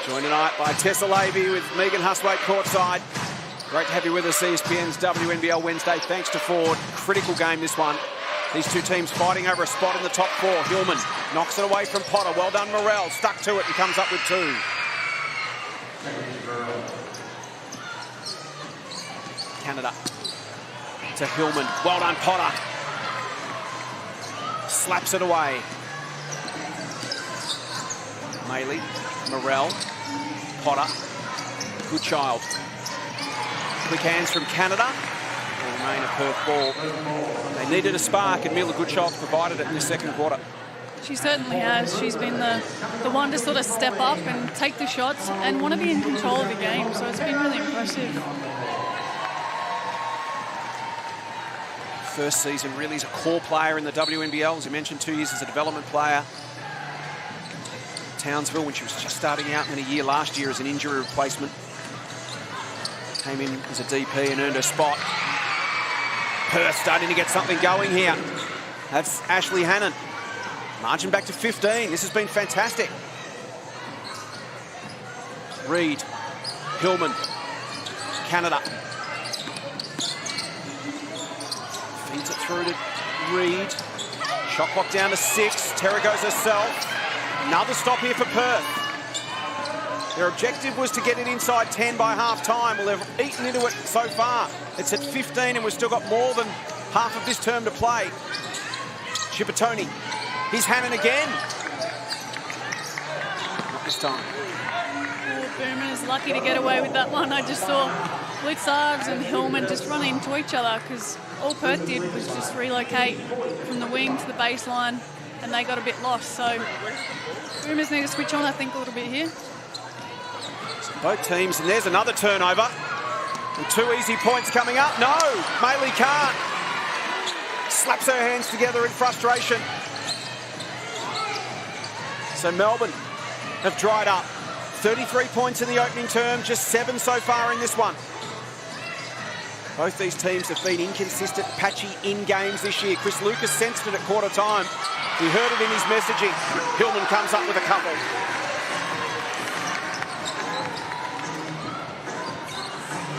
Joined tonight by Tessa Levy with Megan Huswaite courtside. Great to have you with us, ESPN's WNBL Wednesday. Thanks to Ford. Critical game, this one. These two teams fighting over a spot in the top four. Hillman knocks it away from Potter. Well done, Morrell. Stuck to it and comes up with two. Canada to Hillman. Well done, Potter. Slaps it away. Maley, Morrell, Potter, Goodchild. Quick hands from Canada. Will remain a Perth ball. They needed a spark, and Mila Goodchild's provided it in the second quarter. She certainly has. She's been the one to sort of step up and take the shots and want to be in control of the game. So it's been really impressive. First season really is a core player in the WNBL. As you mentioned, 2 years as a development player. Townsville, when she was just starting out, and then a year last year as an injury replacement. Came in as a DP and earned her spot. Perth starting to get something going here. That's Ashley Hannon. Margin back to 15. This has been fantastic. Reed, Hillman, Canada. Feeds it through to Reed. Shot clock down to 6. Terra goes herself. Another stop here for Perth. Their objective was to get it inside 10 by half-time. Well, they've eaten into it so far. It's at 15, and we've still got more than half of this term to play. Chippertoni. Here's Hannon again. Not this time. Boomer is lucky to get away with that one. I just saw Blitzarves and Hillman just run into each other because all Perth did was just relocate from the wing to the baseline, and they got a bit lost. So Boomers need to switch on, I think, a little bit here. So both teams, and there's another turnover. And 2 easy points coming up. No, Maley can't. Slaps her hands together in frustration. So Melbourne have dried up. 33 points in the opening term, just 7 so far in this one. Both these teams have been inconsistent, patchy in games this year. Chris Lucas sensed it at quarter time. We heard it in his messaging. Hillman comes up with a couple.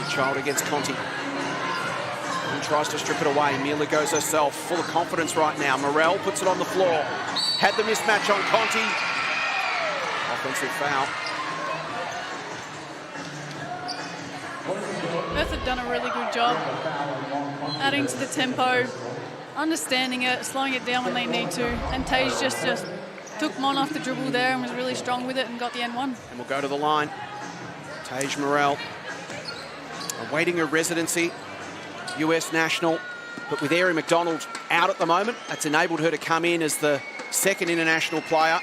Child against Conti. He tries to strip it away. Mila goes herself, full of confidence right now. Morrell puts it on the floor. Had the mismatch on Conti. Offensive foul. Perth have done a really good job adding to the tempo, understanding it, slowing it down when they need to. And Tage just took Mon off the dribble there and was really strong with it and got the N1. And we'll go to the line. Tage Morrell awaiting her residency, US national, but with Erin McDonald out at the moment, that's enabled her to come in as the second international player.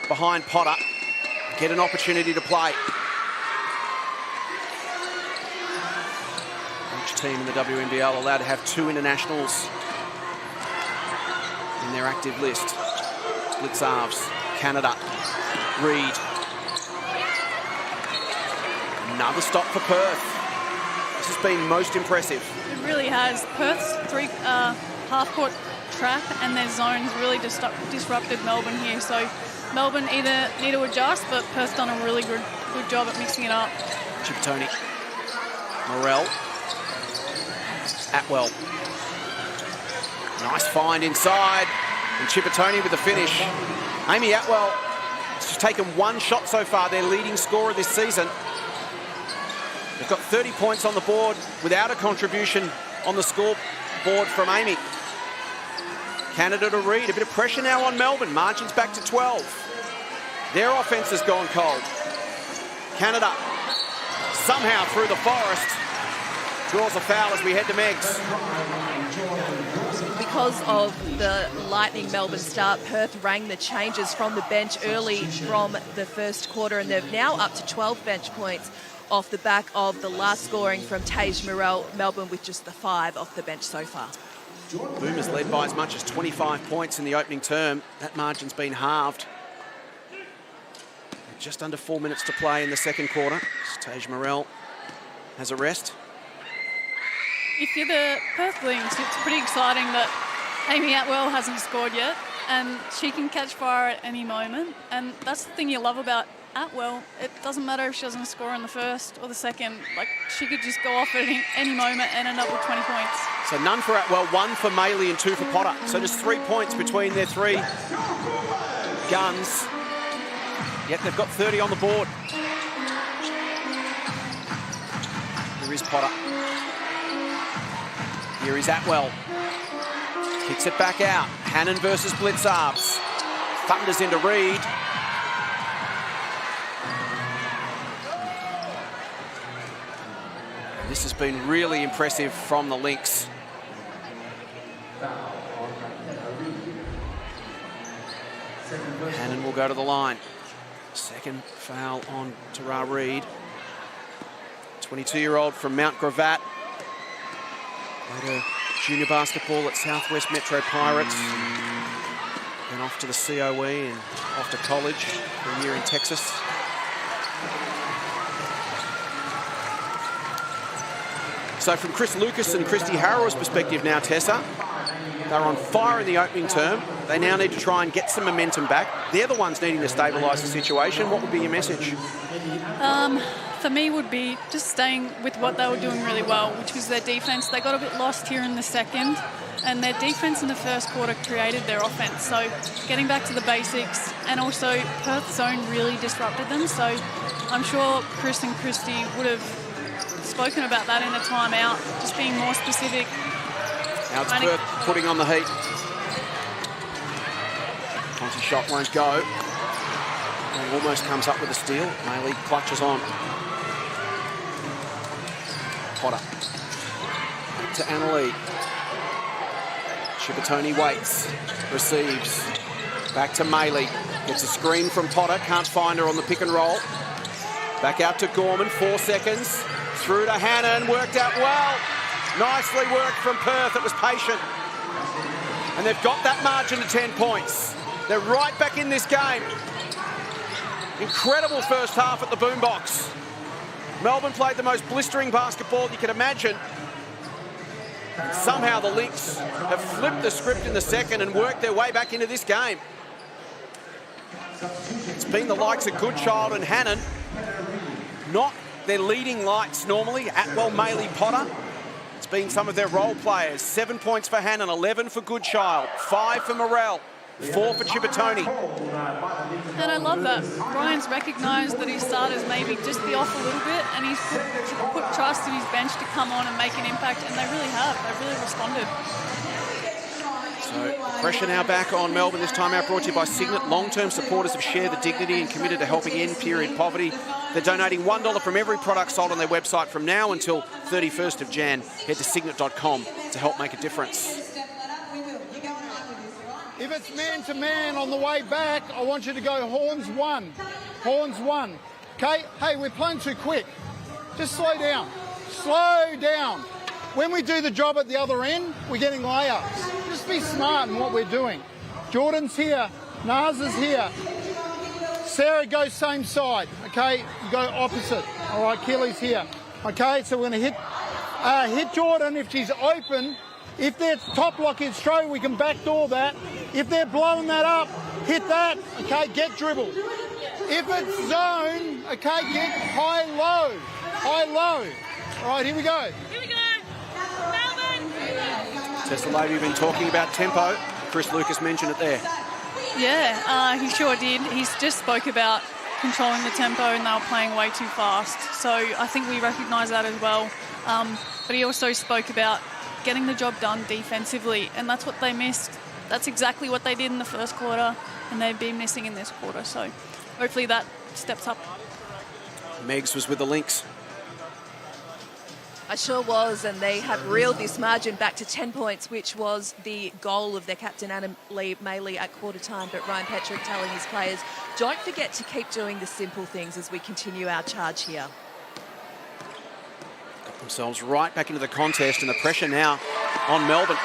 behind Potter get an opportunity to play. Each team in the WNBL allowed to have 2 internationals in their active list. Blitzarves, Canada, Reed. Another stop for Perth. This has been most impressive. It really has. Perth's half-court trap and their zones really disrupted Melbourne here. So Melbourne either need to adjust, but Perth's done a really good job at mixing it up. Chiptoni, Morell, Atwell. Nice find inside, and Chiptoni with the finish. Amy Atwell has just taken 1 shot so far, their leading scorer this season. They've got 30 points on the board without a contribution on the scoreboard from Amy. Canada to Reed, a bit of pressure now on Melbourne, margins back to 12. Their offense has gone cold. Canada, somehow through the forest, draws a foul as we head to Megs. Because of the lightning Melbourne start, Perth rang the changes from the bench early from the first quarter, and they're now up to 12 bench points off the back of the last scoring from Tage Morell. Melbourne with just the 5 off the bench so far. Boomers led by as much as 25 points in the opening term. That margin's been halved. Just under 4 minutes to play in the second quarter. Tage Morell has a rest. If you're the Perth Lynx, it's pretty exciting that Amy Atwell hasn't scored yet, and she can catch fire at any moment. And that's the thing you love about Atwell. It doesn't matter if she doesn't score in the first or the second. Like, she could just go off at any moment and end up with 20 points. So none for Atwell, 1 for Maley and 2 for Potter. So just 3 points between their 3 guns. Yet they've got 30 on the board. Here is Potter. Here is Atwell. Kicks it back out. Hannon versus Blitzarves. Thunders into Reed. This has been really impressive from the Lynx. Hannon will go to the line. Second foul on Tara Reed. 22-year-old from Mount Gravatt. Played a junior basketball at Southwest Metro Pirates. Then off to the COE and off to college for a year in Texas. So from Chris Lucas and Christy Harrow's perspective now, Tessa, they're on fire in the opening term. They now need to try and get some momentum back. They're the ones needing to stabilise the situation. What would be your message? For me would be just staying with what they were doing really well, which was their defence. They got a bit lost here in the second, and their defence in the first quarter created their offence. So getting back to the basics, and also Perth's zone really disrupted them. So I'm sure Chris and Christy would have spoken about that in a timeout, just being more specific. Now it's Perth putting on the heat. Conti shot won't go. And almost comes up with a steal. Maley clutches on. Potter. Back to Annalee. Chiptoni waits. Receives. Back to Maley. Gets a screen from Potter. Can't find her on the pick and roll. Back out to Gorman. 4 seconds. Through to Hannon. Worked out well. Nicely worked from Perth. It was patient. And they've got that margin to 10 points. They're right back in this game. Incredible first half at the Boombox. Melbourne played the most blistering basketball you can imagine. And somehow the Lynx have flipped the script in the second and worked their way back into this game. It's been the likes of Goodchild and Hannon. Not their leading lights normally. Atwell, Maley, Potter. It's been some of their role players. 7 points for Hannon, 11 for Goodchild, 5 for Morell, 4 for Chiptoni. And I love that. Brian's recognised that his starters maybe just be off a little bit, and he's put trust in his bench to come on and make an impact, and they really have. They've really responded. So pressure now back on Melbourne. This time out brought to you by Cygnett. Long-term supporters of Share the Dignity and committed to helping end period poverty. They're donating $1 from every product sold on their website from now until 31st of Jan. Head to cygnett.com to help make a difference. If it's man-to-man on the way back, I want you to go horns one. Horns one. Okay? Hey, we're playing too quick. Just slow down. Slow down. When we do the job at the other end, we're getting layups. Just be smart in what we're doing. Jordan's here. Naz is here. Sarah goes same side. Okay? You go opposite. All right, Keely's here. Okay? So we're going to hit Jordan if she's open. If their top lock is straight, we can backdoor that. If they're blowing that up, hit that. Okay, get dribble. If it's zone, okay, get high, low. High, low. All right, here we go. Here we go. Melbourne. Tessa Levy been talking about tempo. Chris Lucas mentioned it there. Yeah, he sure did. He's just spoke about controlling the tempo and they were playing way too fast. So I think we recognise that as well. But he also spoke about getting the job done defensively, and that's what they missed. That's exactly what they did in the first quarter, and they've been missing in this quarter. So hopefully that steps up. Megs was with the Lynx. I sure was, and they have reeled this margin back to 10 points, which was the goal of their captain, Adam Maley, at quarter time. But Ryan Petrick telling his players, don't forget to keep doing the simple things as we continue our charge here. Got themselves right back into the contest, and the pressure now on Melbourne.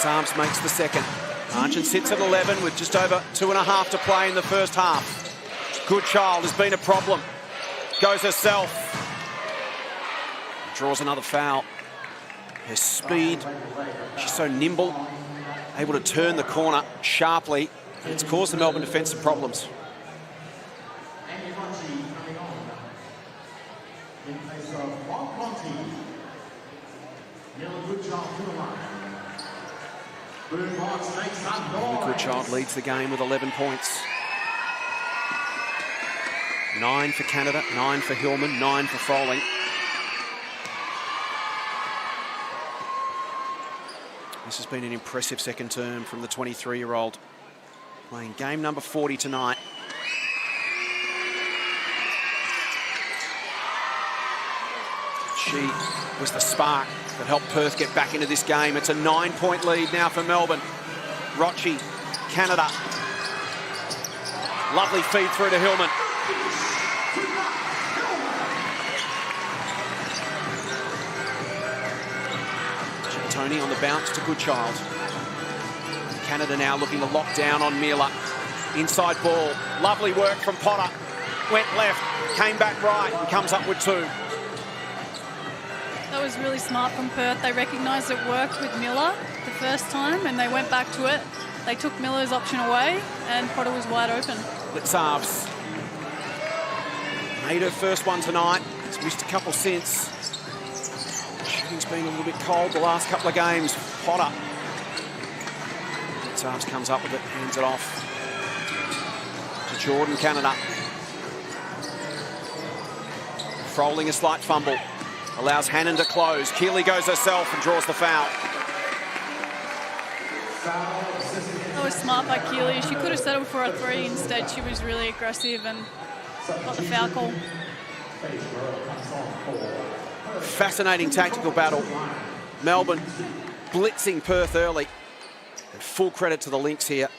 Arms makes the second. Argent sits at 11 with just over 2.5 to play in the first half. Goodchild has been a problem. Goes herself. Draws another foul. Her speed, she's so nimble, able to turn the corner sharply. It's caused the Melbourne defence some problems. Goodchild leads the game with 11 points. 9 for Canada, 9 for Hillman, 9 for Froling. This has been an impressive second term from the 23-year-old. Playing game number 40 tonight. She was the spark that helped Perth get back into this game. It's a 9-point lead now for Melbourne. Rochi, Canada. Lovely feed through to Hillman. Tony on the bounce to Goodchild. Canada now looking to lock down on Miller. Inside ball. Lovely work from Potter. Went left, came back right, and comes up with 2. That was really smart from Perth. They recognised it worked with Miller the first time, and they went back to it. They took Miller's option away, and Potter was wide open. Litzarves made her first one tonight. She's missed a couple since. Shooting's been a little bit cold the last couple of games. Potter. Litzarves comes up with it, hands it off to Jordan, Canada. Froling a slight fumble. Allows Hannon to close. Keely goes herself and draws the foul. That was smart by Keely. She could have settled for a 3. Instead, she was really aggressive and got the foul call. Fascinating tactical battle. Melbourne blitzing Perth early. And full credit to the Lynx here.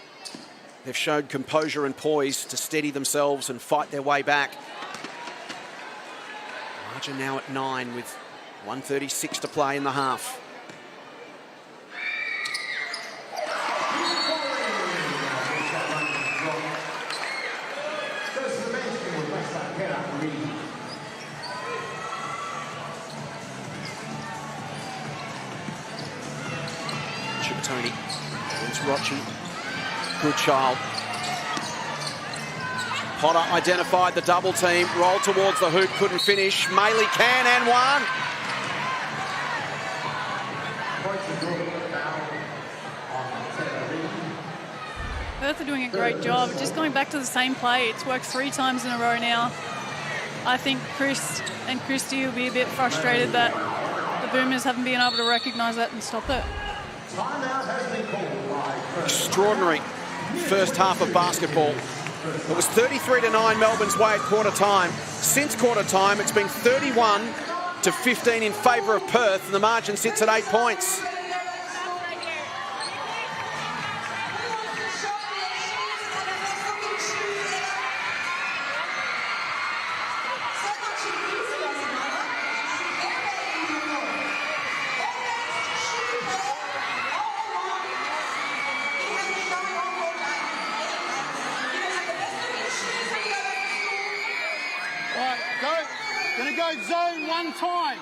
They've showed composure and poise to steady themselves and fight their way back. Margin now at 9 with 1:36 to play in the half. Tony. It's Rochi. Goodchild. Potter identified the double team. Rolled towards the hoop. Couldn't finish. Maley can and one. Perth are doing a great job. Just going back to the same play. It's worked 3 times in a row now. I think Chris and Christy will be a bit frustrated that the Boomers haven't been able to recognise that and stop it. Extraordinary first half of basketball. It was 33-9 Melbourne's way at quarter time. Since quarter time, it's been 31-15 in favour of Perth, and the margin sits at 8 points. Going to go zone one time.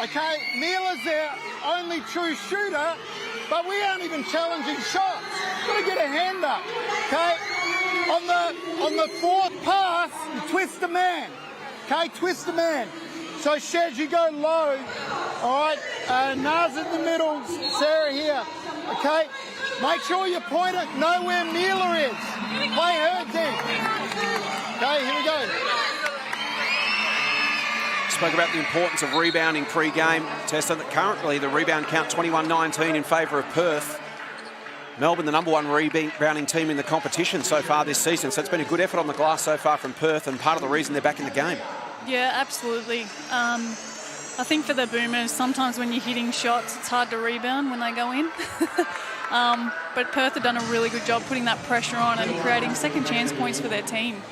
Okay, Mila's their only true shooter, but we aren't even challenging shots. Got to get a hand up. Okay, on the fourth pass, you twist the man. Okay, twist the man. So Shed, you go low. All right, Naz in the middle, Sarah here. Okay, make sure you point it, know where Mila is. Play her team. Okay, here we go. Spoke about the importance of rebounding pre-game. Tessa, that currently the rebound count 21-19 in favour of Perth. Melbourne, the #1 rebounding team in the competition so far this season. So it's been a good effort on the glass so far from Perth, and part of the reason they're back in the game. Yeah, absolutely. I think for the Boomers, sometimes when you're hitting shots, it's hard to rebound when they go in. But Perth have done a really good job putting that pressure on and creating second chance points for their team.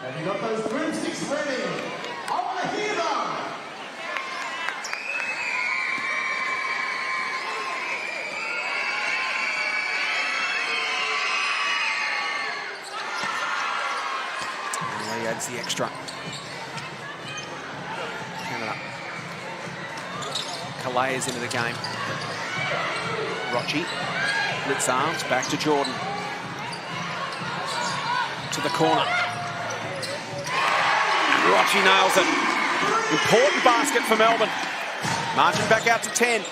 Have you got those broomsticks ready? I want to hear them! He adds the extra. Canada. Calais is into the game. Rochi. Blitz arms. Back to Jordan. To the corner. Rochi nails it. Important basket for Melbourne. Marching back out to 10.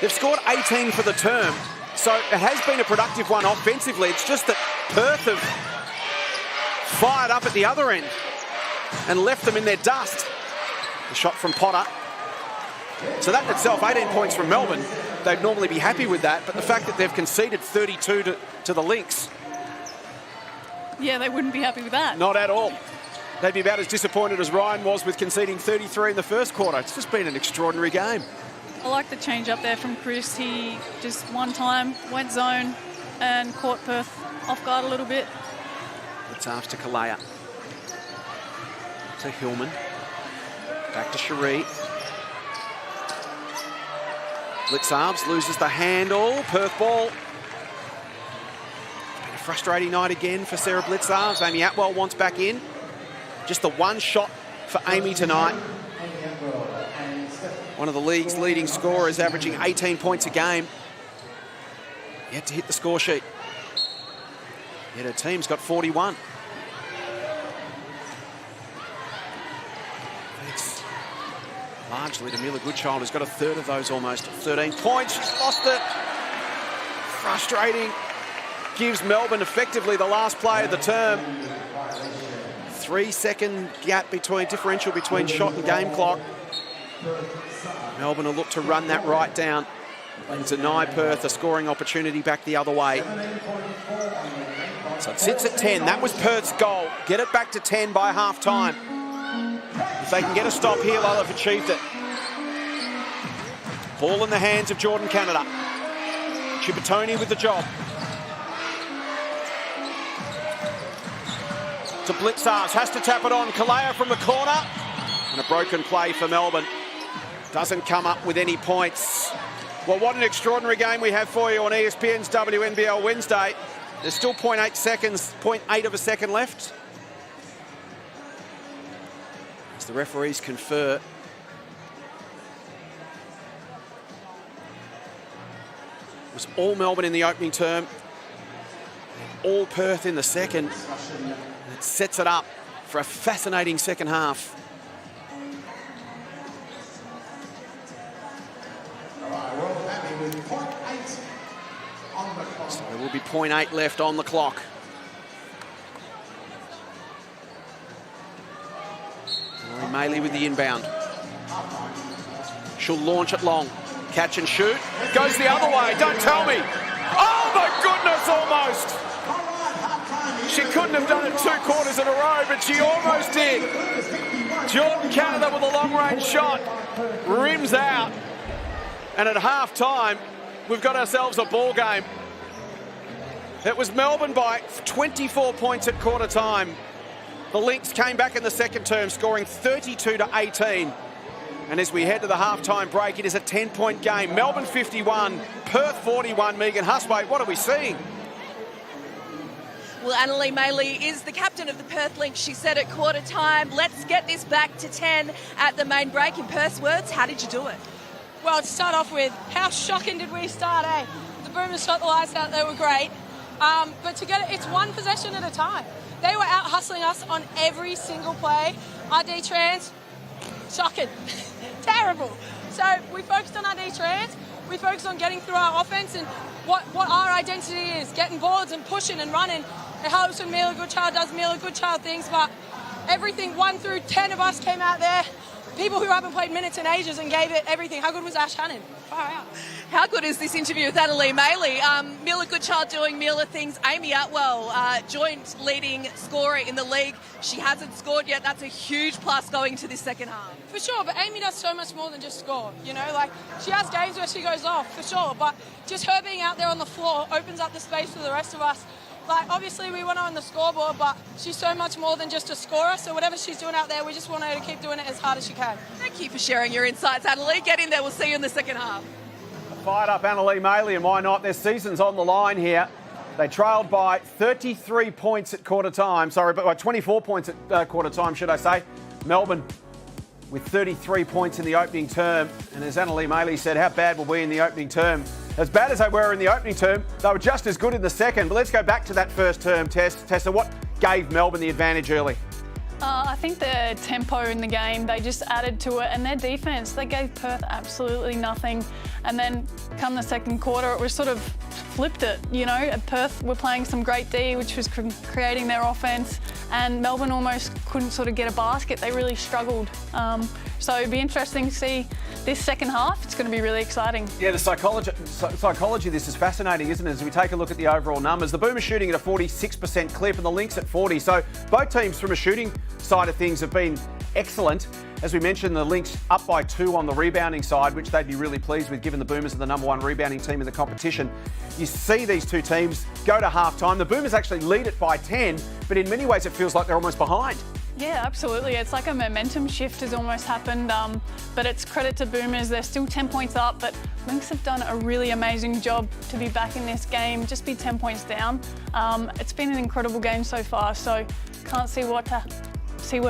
They've scored 18 for the term, so it has been a productive one offensively. It's just that Perth have fired up at the other end and left them in their dust. The shot from Potter. So that in itself, 18 points from Melbourne. They'd normally be happy with that, but the fact that they've conceded 32 to the Lynx. Yeah, they wouldn't be happy with that. Not at all. They'd be about as disappointed as Ryan was with conceding 33 in the first quarter. It's just been an extraordinary game. I like the change up there from Chris. He just one time went zone and caught Perth off guard a little bit. It's after Kalea. To Hillman. Back to Cherie. Blitzarves loses the handle. Perth ball. It's been a frustrating night again for Sarah Blitzarves. Amy Atwell wants back in. Just the one shot for Amy tonight. One of the league's leading scorers, averaging 18 points a game. Yet to hit the score sheet. Yet her team's got 41. Thanks largely to Mila Goodchild, who's got a third of those almost. 13 points, she's lost it. Frustrating. Gives Melbourne effectively the last play of the term. 3-second gap differential between shot and game clock. Melbourne will look to run that right down and deny Perth a scoring opportunity back the other way. So it sits at 10. That was Perth's goal. Get it back to 10 by half-time. If they can get a stop here, they'll have achieved it. Ball in the hands of Jordan Canada. Chipotoni with the job. To Blitzarves, has to tap it on. Kalea from the corner. And a broken play for Melbourne. Doesn't come up with any points. Well, what an extraordinary game we have for you on ESPN's WNBL Wednesday. There's still 0.8 of a second left. As the referees confer. It was all Melbourne in the opening term. All Perth in the second. And it sets it up for a fascinating second half. So there will be 0.8 left on the clock. Laurie Maley with the inbound. She'll launch it long. Catch and shoot. Goes the other way. Don't tell me. Oh my goodness, almost. She couldn't have done it 2 quarters in a row, but she almost did. Jordan Canada with a long-range shot. Rims out. And at half-time, we've got ourselves a ball game. It was Melbourne by 24 points at quarter time. The Lynx came back in the second term, scoring 32-18. And as we head to the halftime break, it is a 10-point game. Melbourne 51, Perth 41. Megan Huswaite, what are we seeing? Well, Annalee Maley is the captain of the Perth Lynx. She said at quarter time, let's get this back to 10 at the main break. In Perth's words, how did you do it? Well, to start off with, how shocking did we start, eh? The Boomers shot the lights out, they were great. But to get it, it's one possession at a time. They were out hustling us on every single play. RD trans, shocking, terrible. So we focused on RD trans, we focused on getting through our offense and what our identity is, getting boards and pushing and running. It helps when Mila Goodchild does Mila Goodchild things, but everything 1 through 10 of us came out there. People who haven't played minutes in ages and gave it everything. How good was Ash Hannon? Far out. How good is this interview with Annalee Maley? Mila Goodchild doing Mila things. Amy Atwell, joint leading scorer in the league. She hasn't scored yet. That's a huge plus going into this second half. For sure, but Amy does so much more than just score, you know? Like, she has games where she goes off, for sure, but just her being out there on the floor opens up the space for the rest of us. Like, obviously we want her on the scoreboard, but she's so much more than just a scorer, so whatever she's doing out there, we just want her to keep doing it as hard as she can. Thank you for sharing your insights, Annalee. Get in there. We'll see you in the second half. Fired up Annalee Maley, and why not? Their season's on the line here. They trailed by 33 points at quarter time. Sorry, but by 24 points at quarter time, should I say. Melbourne with 33 points in the opening term. And as Annalee Maley said, how bad were we in the opening term? As bad as they were in the opening term, they were just as good in the second. But let's go back to that first term test. Tessa, what gave Melbourne the advantage early? I think the tempo in the game, they just added to it, and their defence, they gave Perth absolutely nothing. And then come the second quarter, it was sort of flipped it, you know. At Perth were playing some great D, which was creating their offence, and Melbourne almost couldn't sort of get a basket. They really struggled. So it'd be interesting to see this second half. It's going to be really exciting. Yeah, the psychology of this is fascinating, isn't it? As we take a look at the overall numbers, the Boomers shooting at a 46% clip and the Lynx at 40. So both teams from a shooting side of things have been excellent. As we mentioned, the Lynx up by 2 on the rebounding side, which they'd be really pleased with given the Boomers are the #1 rebounding team in the competition. You see these two teams go to half-time. The Boomers actually lead it by 10, but in many ways it feels like they're almost behind. Yeah, absolutely. It's like a momentum shift has almost happened, but it's credit to Boomers. They're still 10 points up, but Lynx have done a really amazing job to be back in this game, just be 10 points down. It's been an incredible game so far, so can't see what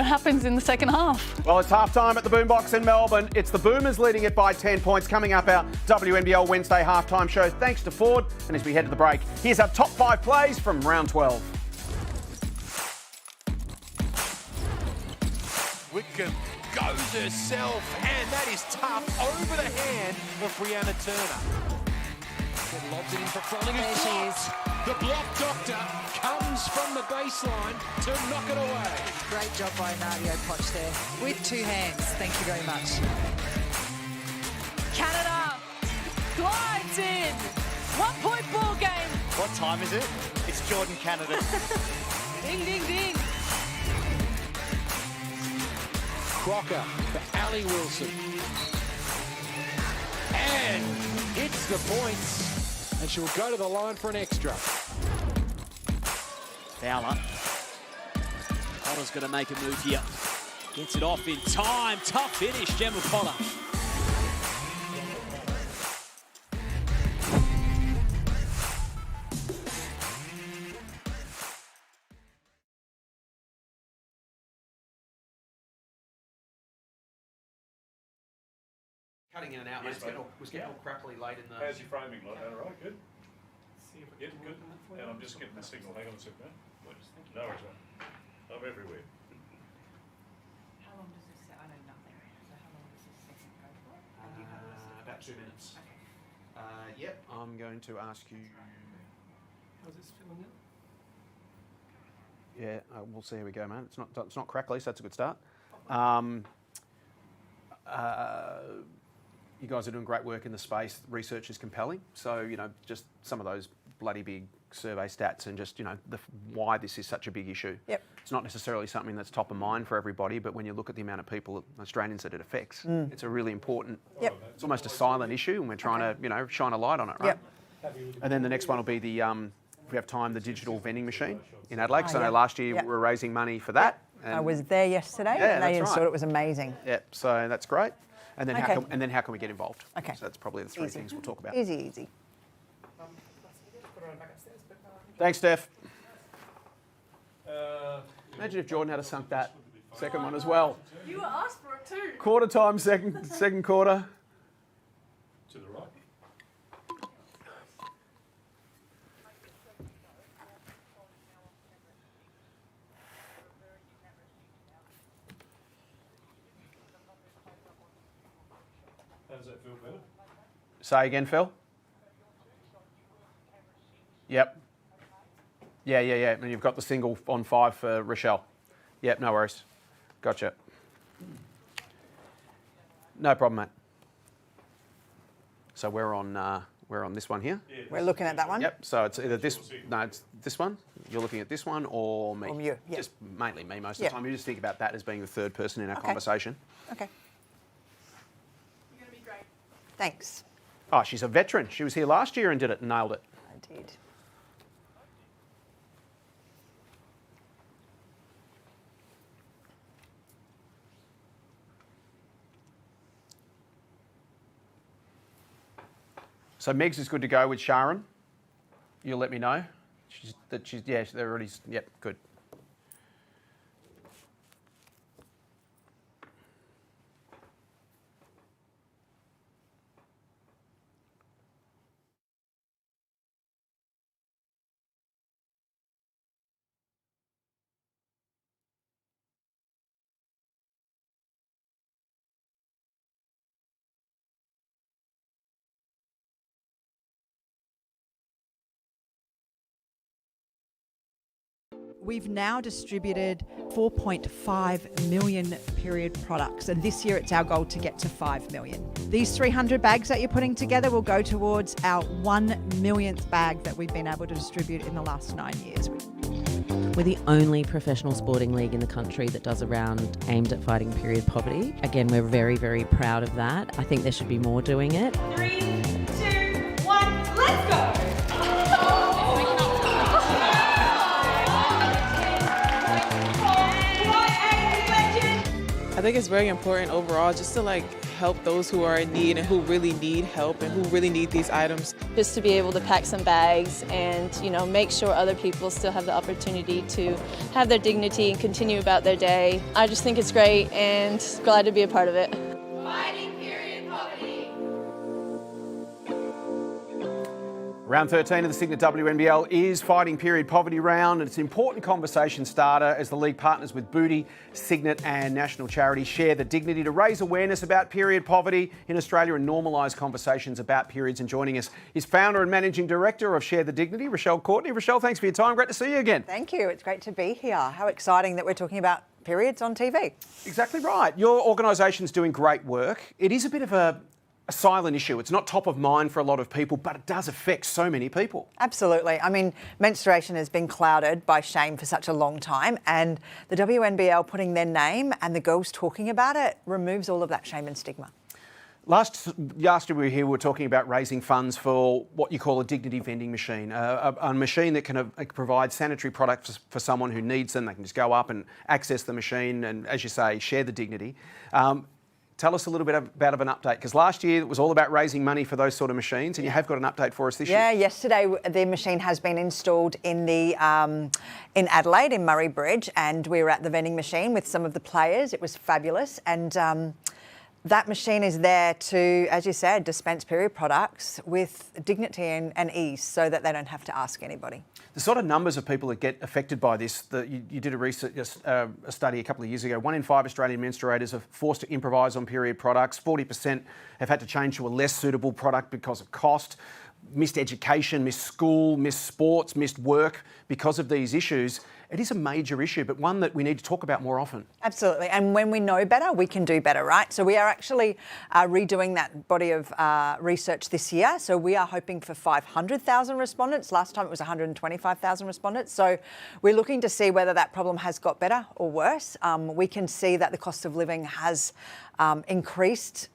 happens in the second half. Well, it's half-time at the Boombox in Melbourne. It's the Boomers leading it by 10 points. Coming up, our WNBL Wednesday halftime show, thanks to Ford. And as we head to the break, here's our top 5 plays from round 12. Whitcomb goes herself, and that is tough over the hand of Brianna Turner. Then lobs it in for Froling. There she is. The block doctor comes from the baseline to knock it away. Great job by Nadia Poch there. With 2 hands. Thank you very much. Canada glides in. 1-point ball game. What time is it? It's Jordan Canada. Ding, ding, ding. Crocker for Ali Wilson. And hits the points. And she'll go to the line for an extra. Fowler. Potter's going to make a move here. Gets it off in time. Tough finish, Gemma Potter. Cutting in and out, yes, mate. Was getting all crackly late in the... How's your framing like that? All right, good. Yeah, good. And I'm just getting the signal. Hang on a second, mate. No worries, mate. I'm everywhere. How long does this, I know nothing, so how long does this second go for? About 2 minutes. Okay. Yep, I'm going to ask you... How's this feeling now? Yeah, we'll see how we go, mate. It's not crackly, so that's a good start. You guys are doing great work in the space. Research is compelling. So, you know, just some of those bloody big survey stats and just, you know, why this is such a big issue. Yep. It's not necessarily something that's top of mind for everybody, but when you look at the amount of people, Australians, that it affects, it's a really important, it's almost a silent issue, and we're trying to, you know, shine a light on it, right? Yep. And then the next one will be the, if we have time, the digital vending machine in Adelaide. So I know last year we were raising money for that. I was there yesterday and they installed it. It was amazing. Yep, so that's great. and then how can we get involved? Okay. So that's probably the three things we'll talk about. Easy. Thanks, Steph. Imagine if Jordan had sunk that second one as well. You were asked for it too. Quarter time, second quarter. To the right. How does that feel better? Say again, Phil. Yep. Yeah. And you've got the single on 5 for Rochelle. Yep, no worries. Gotcha. No problem, mate. So we're on this one here. Yeah, we're looking at that one. Yep. So it's either this. No, it's this one. You're looking at this one or me. Or you. Yep. Just mainly me most of the time. You just think about that as being the third person in our conversation. Okay. You're going to be great. Thanks. Oh, she's a veteran. She was here last year and did it and nailed it. I did. So Megs is good to go with Sharon. You'll let me know. They're already, yep, good. We've now distributed 4.5 million period products, and this year it's our goal to get to 5 million. These 300 bags that you're putting together will go towards our 1 millionth bag that we've been able to distribute in the last 9 years. We're the only professional sporting league in the country that does a round aimed at fighting period poverty. Again, we're very, very proud of that. I think there should be more doing it. 3, 2, 1, let's go! I think it's very important overall just to help those who are in need and who really need help and who really need these items. Just to be able to pack some bags and, make sure other people still have the opportunity to have their dignity and continue about their day. I just think it's great and glad to be a part of it. Fighting period poverty. Round 13 of the Cygnett WNBL is Fighting Period Poverty Round, and it's an important conversation starter as the league partners with Booty, Cygnett and national charities Share the Dignity to raise awareness about period poverty in Australia and normalise conversations about periods. And joining us is founder and managing director of Share the Dignity, Rochelle Courtney. Rochelle, thanks for your time. Great to see you again. Thank you. It's great to be here. How exciting that we're talking about periods on TV. Exactly right. Your organisation's doing great work. It is a bit of a silent issue. It's not top of mind for a lot of people, but it does affect so many people. Absolutely. I mean, menstruation has been clouded by shame for such a long time, and the WNBL putting their name and the girls talking about it removes all of that shame and stigma. Last year we were here, we were talking about raising funds for what you call a dignity vending machine, a machine that can provide sanitary products for someone who needs them. They can just go up and access the machine and, as you say, share the dignity. Tell us a little bit about an update, because last year it was all about raising money for those sort of machines, and you have got an update for us this year. Yeah, yesterday the machine has been installed in in Adelaide, in Murray Bridge, and we were at the vending machine with some of the players. It was fabulous, and that machine is there to, as you said, dispense period products with dignity and ease so that they don't have to ask anybody. The sort of numbers of people that get affected by this, you did a study a couple of years ago. 1 in 5 Australian menstruators are forced to improvise on period products. 40% have had to change to a less suitable product because of cost. Missed education, missed school, missed sports, missed work because of these issues. It is a major issue, but one that we need to talk about more often. Absolutely, and when we know better, we can do better, right? So we are actually redoing that body of research this year. So we are hoping for 500,000 respondents. Last time it was 125,000 respondents. So we're looking to see whether that problem has got better or worse. We can see that the cost of living has increased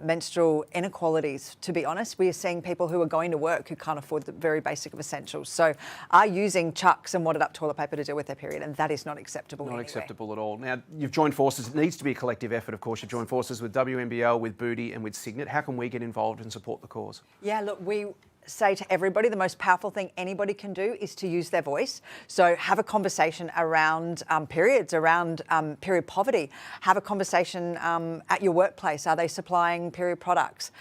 menstrual inequalities, to be honest. We are seeing people who are going to work who can't afford the very basic of essentials. So are using chucks and wadded up toilet paper to deal with their period, and that is not acceptable Not anywhere. acceptable at all. Now, you've joined forces. It needs to be a collective effort, of course. You've joined forces with WNBL, with Booty and with Cygnett. How can we get involved and support the cause? Yeah, look, we say to everybody the most powerful thing anybody can do is to use their voice. So have a conversation around periods, around period poverty. Have a conversation at your workplace. Are they supplying period products?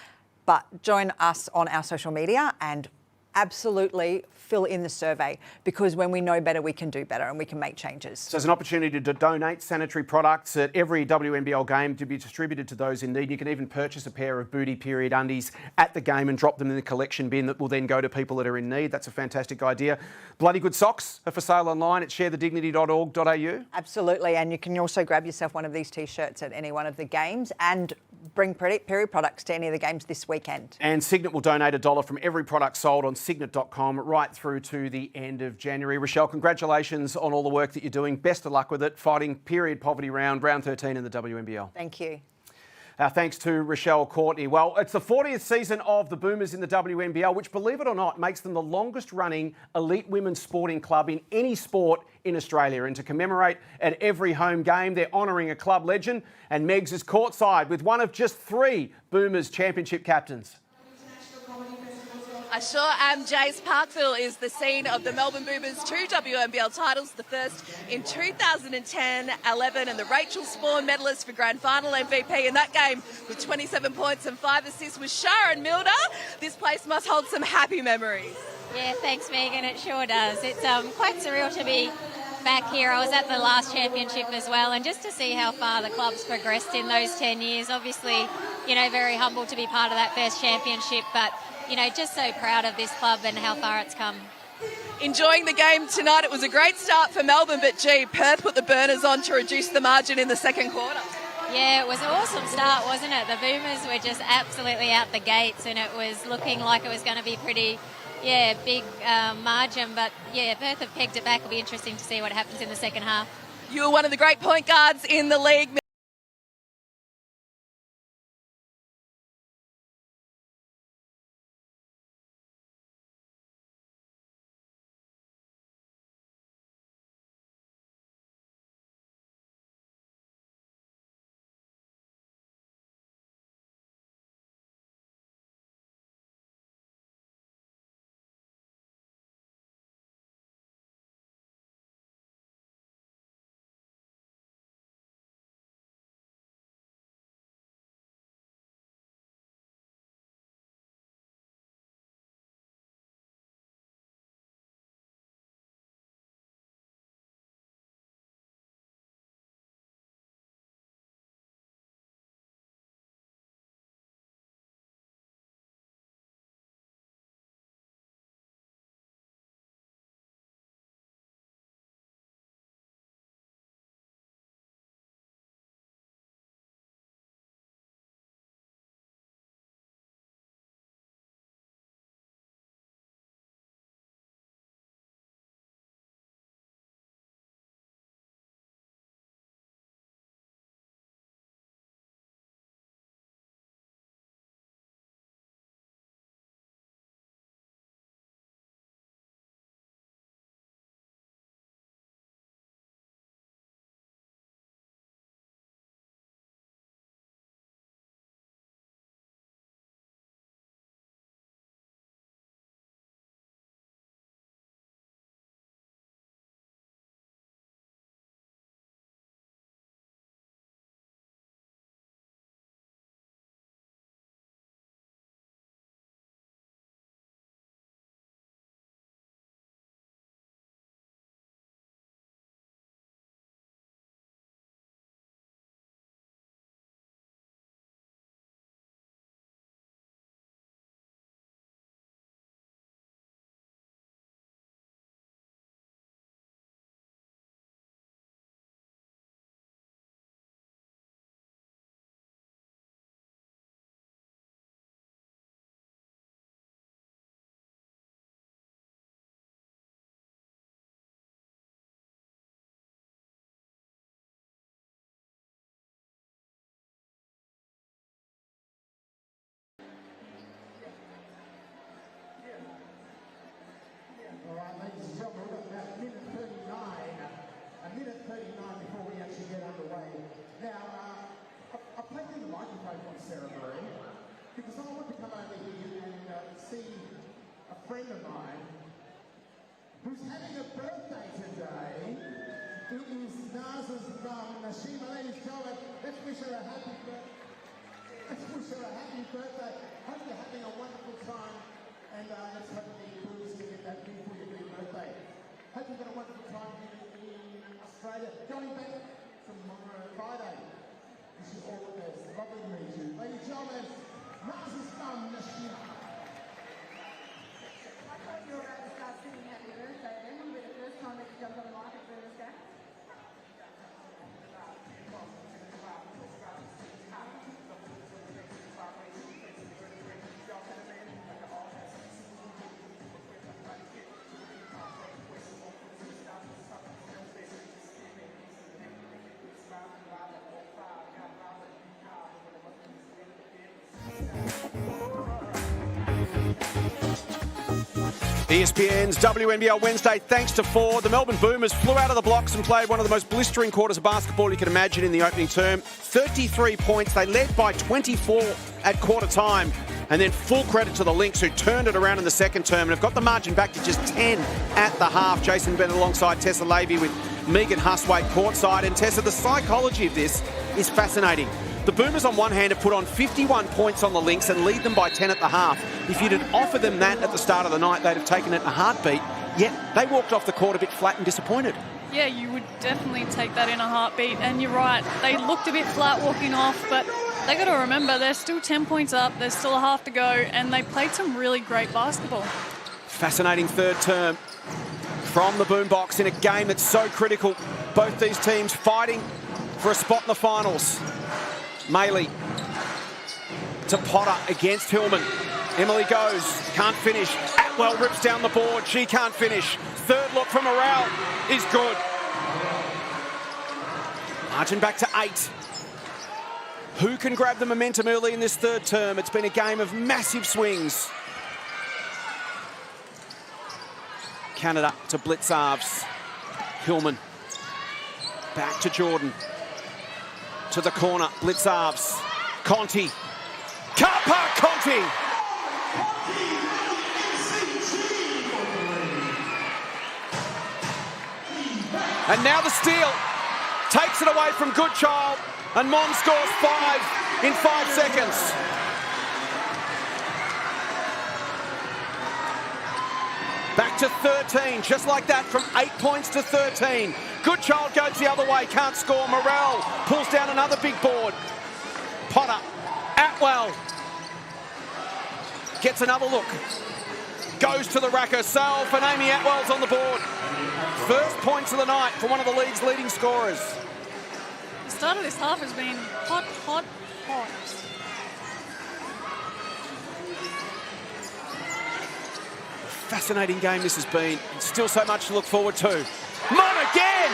But join us on our social media and absolutely fill in the survey, because when we know better, we can do better and we can make changes. So there's an opportunity to donate sanitary products at every WNBL game to be distributed to those in need. You can even purchase a pair of Booty period undies at the game and drop them in the collection bin that will then go to people that are in need. That's a fantastic idea. Bloody good socks are for sale online at sharethedignity.org.au. Absolutely, and you can also grab yourself one of these T-shirts at any one of the games and bring period products to any of the games this weekend. And Cygnett will donate $1 from every product sold on cygnett.com right through to the end of January. Rochelle, congratulations on all the work that you're doing. Best of luck with it, fighting period poverty round 13 in the WNBL. Thank you. Thanks to Rochelle Courtney. Well, it's the 40th season of the Boomers in the WNBL, which, believe it or not, makes them the longest running elite women's sporting club in any sport in Australia. And to commemorate at every home game, they're honouring a club legend. And Megs is courtside with one of just 3 Boomers championship captains. I sure am, Jace. Parkville is the scene of the Melbourne Boomers' 2 WNBL titles, the first in 2010-11, and the Rachel Spawn medalist for Grand Final MVP in that game with 27 points and 5 assists was Sharon Milner. This place must hold some happy memories. Yeah, thanks, Megan. It sure does. It's quite surreal to be back here. I was at the last championship as well, and just to see how far the club's progressed in those 10 years. Obviously, you know, very humbled to be part of that first championship, but you know, just so proud of this club and how far it's come. Enjoying the game tonight. It was a great start for Melbourne, but gee, Perth put the burners on to reduce the margin in the second quarter. Yeah, it was an awesome start, wasn't it? The Boomers were just absolutely out the gates, and it was looking like it was going to be pretty, big margin. But yeah, Perth have pegged it back. It'll be interesting to see what happens in the second half. You were one of the great point guards in the league. friend of mine who's having a birthday today. It is Naz's mum, Nashima. Ladies and gentlemen, let's wish her a happy birthday. Let's wish her a happy birthday. Hope you're having a wonderful time, and let's hope the Boomers can get that big for your big birthday. Hope you've got a wonderful time in Australia. Going back tomorrow, Friday. Wish you all the best. Lovely to meet you. Ladies and gentlemen, Naz's mum, Nashima. I thought you were about to start singing happy birthday. Then will be the first time that you jumped on the mic at Boomers game. ESPN's WNBL Wednesday, thanks to 4. The Melbourne Boomers flew out of the blocks and played one of the most blistering quarters of basketball you can imagine in the opening term. 33 points. They led by 24 at quarter time. And then full credit to the Lynx, who turned it around in the second term and have got the margin back to just 10 at the half. Jason Bennett alongside Tessa Levy with Megan Huswaite courtside. And Tessa, the psychology of this is fascinating. The Boomers on one hand have put on 51 points on the Lynx and lead them by 10 at the half. If you'd have offered them that at the start of the night, they'd have taken it in a heartbeat. Yet they walked off the court a bit flat and disappointed. Yeah, you would definitely take that in a heartbeat. And you're right, they looked a bit flat walking off, but they got to remember they're still 10 points up, there's still a half to go, and they played some really great basketball. Fascinating third term from the Boombox in a game that's so critical. Both these teams fighting for a spot in the finals. Maley to Potter against Hillman. Emily goes, can't finish. Atwell rips down the board, she can't finish. Third look from Morrell is good. Margin back to 8. Who can grab the momentum early in this third term? It's been a game of massive swings. Canada to Blitzarves. Hillman back to Jordan. To the corner, Blitzarves. Conti. Car Park Conti! And now the steal. Takes it away from Goodchild. And Mon scores 5 in 5 seconds. Back to 13, just like that, from 8 points to 13. Goodchild goes the other way, can't score. Morrell pulls down another big board. Potter, Atwell gets another look. Goes to the rack herself, and Amy Atwell's on the board. First points of the night for one of the league's leading scorers. The start of this half has been hot, hot, hot. Fascinating game this has been. Still so much to look forward to. Mon again!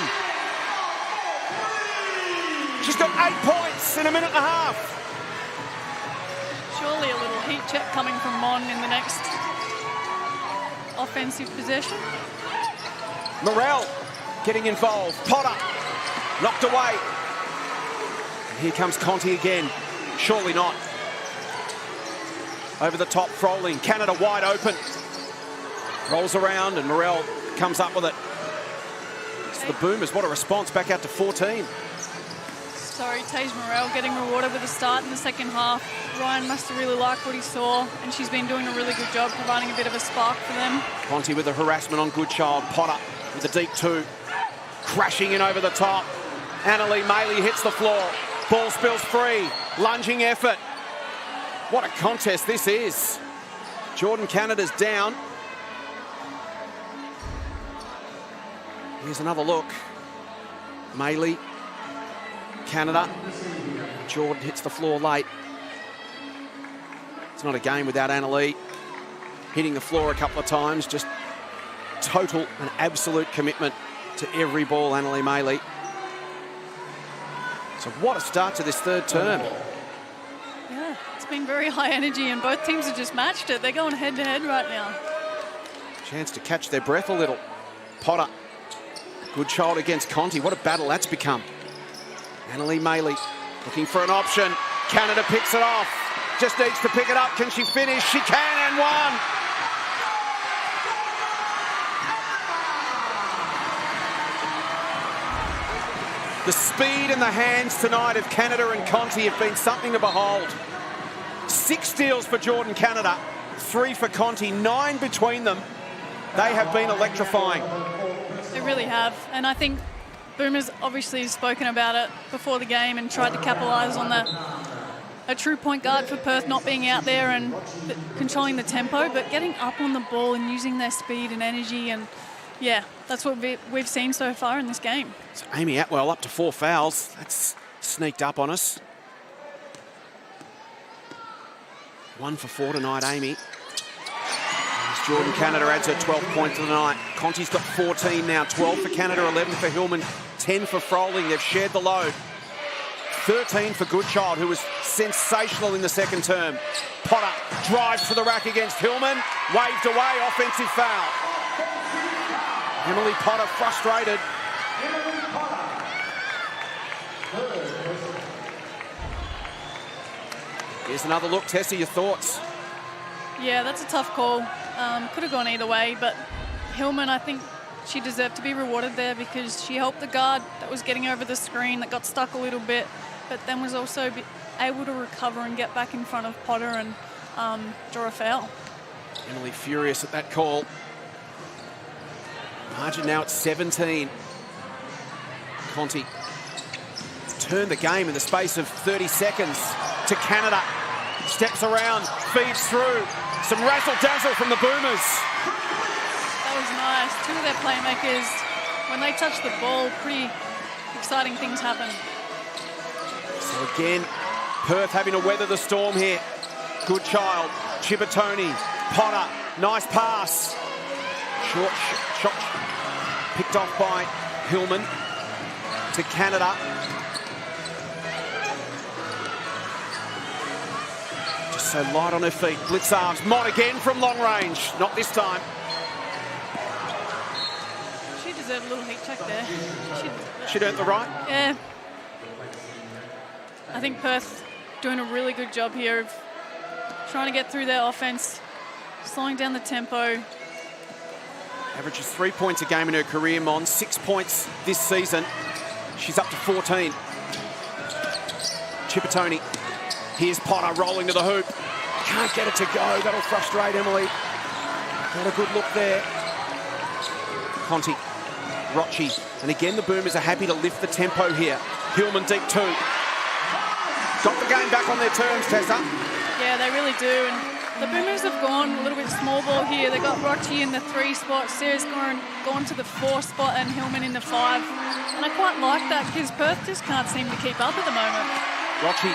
She's got 8 points in a minute and a half. Surely a little heat check coming from Mon in the next offensive possession. Morrell getting involved. Potter knocked away. And here comes Conti again. Surely not. Over the top, Froling. Canada wide open. Rolls around and Morrell comes up with it. So the Boomers, what a response, back out to 14. Sorry, Tage Morrell getting rewarded with a start in the second half. Ryan must have really liked what he saw, and she's been doing a really good job providing a bit of a spark for them. Conti with the harassment on Goodchild. Potter with the deep 2. Crashing in over the top. Annalee Maley hits the floor. Ball spills free. Lunging effort. What a contest this is. Jordan Canada's down. Here's another look. Maley, Canada. Jordan hits the floor late. It's not a game without Annalee hitting the floor a couple of times. Just total and absolute commitment to every ball, Annalee Maley. So what a start to this third term. Yeah, it's been very high energy and both teams have just matched it. They're going head to head right now. Chance to catch their breath a little. Potter. Goodchild against Conti. What a battle that's become. Annalee Maley looking for an option. Canada picks it off. Just needs to pick it up. Can she finish? She can, and one. The speed in the hands tonight of Canada and Conti have been something to behold. 6 steals for Jordan Canada, 3 for Conti, 9 between them. They have been electrifying. They really have. And I think Boomer's obviously spoken about it before the game and tried to capitalise on a true point guard for Perth not being out there and controlling the tempo, but getting up on the ball and using their speed and energy. And yeah, that's what we've seen so far in this game. So Amy Atwell up to 4 fouls. That's sneaked up on us. 1 for 4 tonight, Amy. As Jordan Canada adds her 12th point to the night. Conti's got 14 now, 12 for Canada, 11 for Hillman, 10 for Froling. They've shared the load. 13 for Goodchild, who was sensational in the second term. Potter drives to the rack against Hillman. Waved away, offensive foul. Emily Potter frustrated. Here's another look. Tessa, your thoughts? Yeah, that's a tough call. Could have gone either way, but Hillman, I think she deserved to be rewarded there because she helped the guard that was getting over the screen, that got stuck a little bit, but then was also able to recover and get back in front of Potter and draw a foul. Emily furious at that call. Margin now at 17. Conti turned the game in the space of 30 seconds to Canada. Steps around, feeds through. Some razzle-dazzle from the Boomers. That was nice. 2 of their playmakers, when they touch the ball, pretty exciting things happen. So again, Perth having to weather the storm here. Goodchild, Chippertoni, Potter, nice pass. Short shot picked off by Hillman to Canada. Just so light on her feet. Blitzarves, Mott again from long range. Not this time. She deserved a little heat check there. She'd earned the right? Yeah. I think Perth doing a really good job here of trying to get through their offense, slowing down the tempo. Averages 3 points a game in her career, Mon. 6 points this season. She's up to 14. Chippertoni. Here's Potter rolling to the hoop. Can't get it to go. That'll frustrate Emily. Not a good look there. Conti. Rocci. And again, the Boomers are happy to lift the tempo here. Hillman deep 2. Got the game back on their terms, Tessa. Yeah, they really do. And the Boomers have gone a little bit small ball here. They got Rocci in the 3 spot, Sarah's gone to the 4 spot, and Hillman in the 5. And I quite like that because Perth just can't seem to keep up at the moment. Rocci.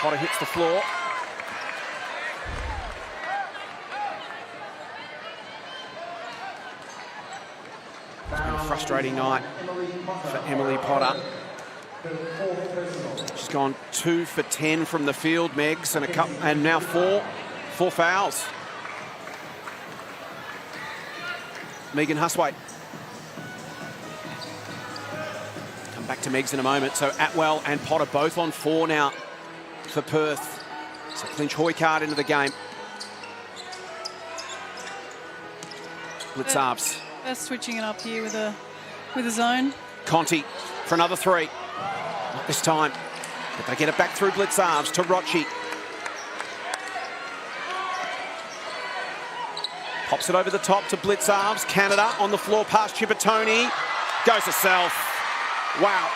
Potter hits the floor. It's been a frustrating night for Emily Potter. She's gone 2 for 10 from the field, Megs, and now four fouls. Megan Huswaite. Come back to Megs in a moment. So Atwell and Potter both on 4 now for Perth. So clinch Hoycard into the game. Blitzarves. They're switching it up here with a zone. Conti for another 3. Not this time, but they get it back through Blitzarves to Rocci. Pops it over the top to Blitzarves. Canada on the floor past Chippertoni. Goes to self. Wow.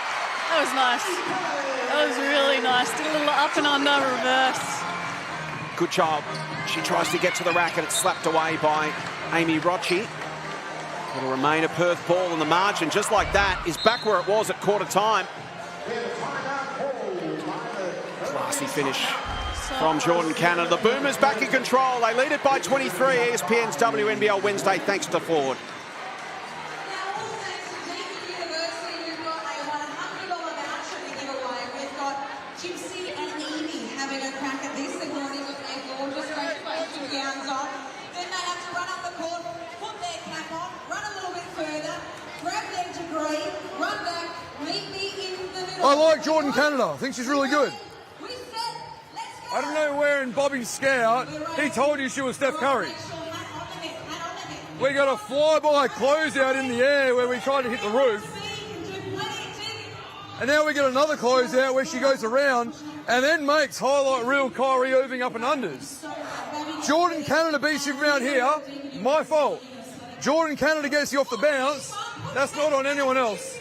That was nice. That was really nice. Did a little up and under reverse. Goodchild. She tries to get to the rack and it's slapped away by Amy Rocci. It'll remain a Perth ball, and the margin, just like that, is back where it was at quarter time. Classy finish from Jordan Canada. The Boomers back in control. They lead it by 23. ESPN's WNBL Wednesday, thanks to Ford. I like Jordan Canada. I think she's really good. I don't know where in Bobby's scout he told you she was Steph Curry. We got a flyby closeout in the air where we tried to hit the roof. And now we get another closeout where she goes around and then makes highlight reel Kyrie Irving up and unders. Jordan Canada beats you from out here. My fault. Jordan Canada gets you off the bounce. That's not on anyone else.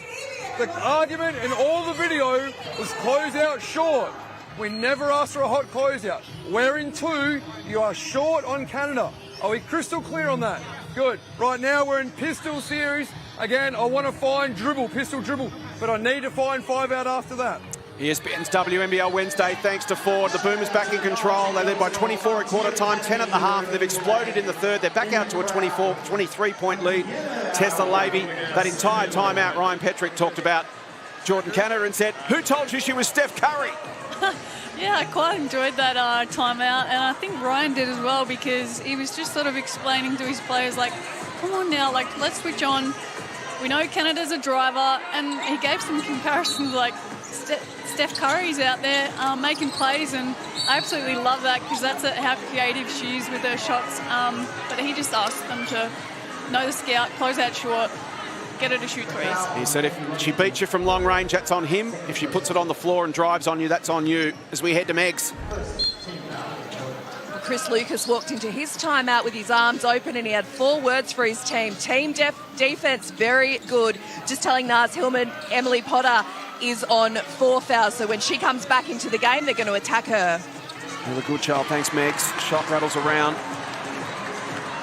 The argument in all the video was closeout short. We never asked for a hot closeout. We're in 2. You are short on Canada. Are we crystal clear on that? Good. Right now we're in pistol series. Again, I want to find dribble, pistol dribble, but I need to find 5 out after that. ESPN's WNBL Wednesday, thanks to Ford. The Boomers back in control. They led by 24 at quarter time, 10 at the half. They've exploded in the third. They're back out to a 23-point lead. Tessa Lavey, that entire timeout, Ryan Petrick talked about Jordan Canada and said, who told you she was Steph Curry? Yeah, I quite enjoyed that timeout, and I think Ryan did as well, because he was just sort of explaining to his players, like, come on now, like, let's switch on. We know Canada's a driver, and he gave some comparisons, like Steph Curry's out there making plays, and I absolutely love that, because that's how creative she is with her shots. But he just asked them to know the scout, close out short, get her to shoot threes. He said if she beats you from long range, that's on him. If she puts it on the floor and drives on you, that's on you. As we head to Megs. Chris Lucas walked into his timeout with his arms open, and he had 4 words for his team. Team defense, very good. Just telling Naz Hillman, Emily Potter is on 4 fouls, so when she comes back into the game, they're going to attack her. Another good child, thanks Megs. Shot rattles around,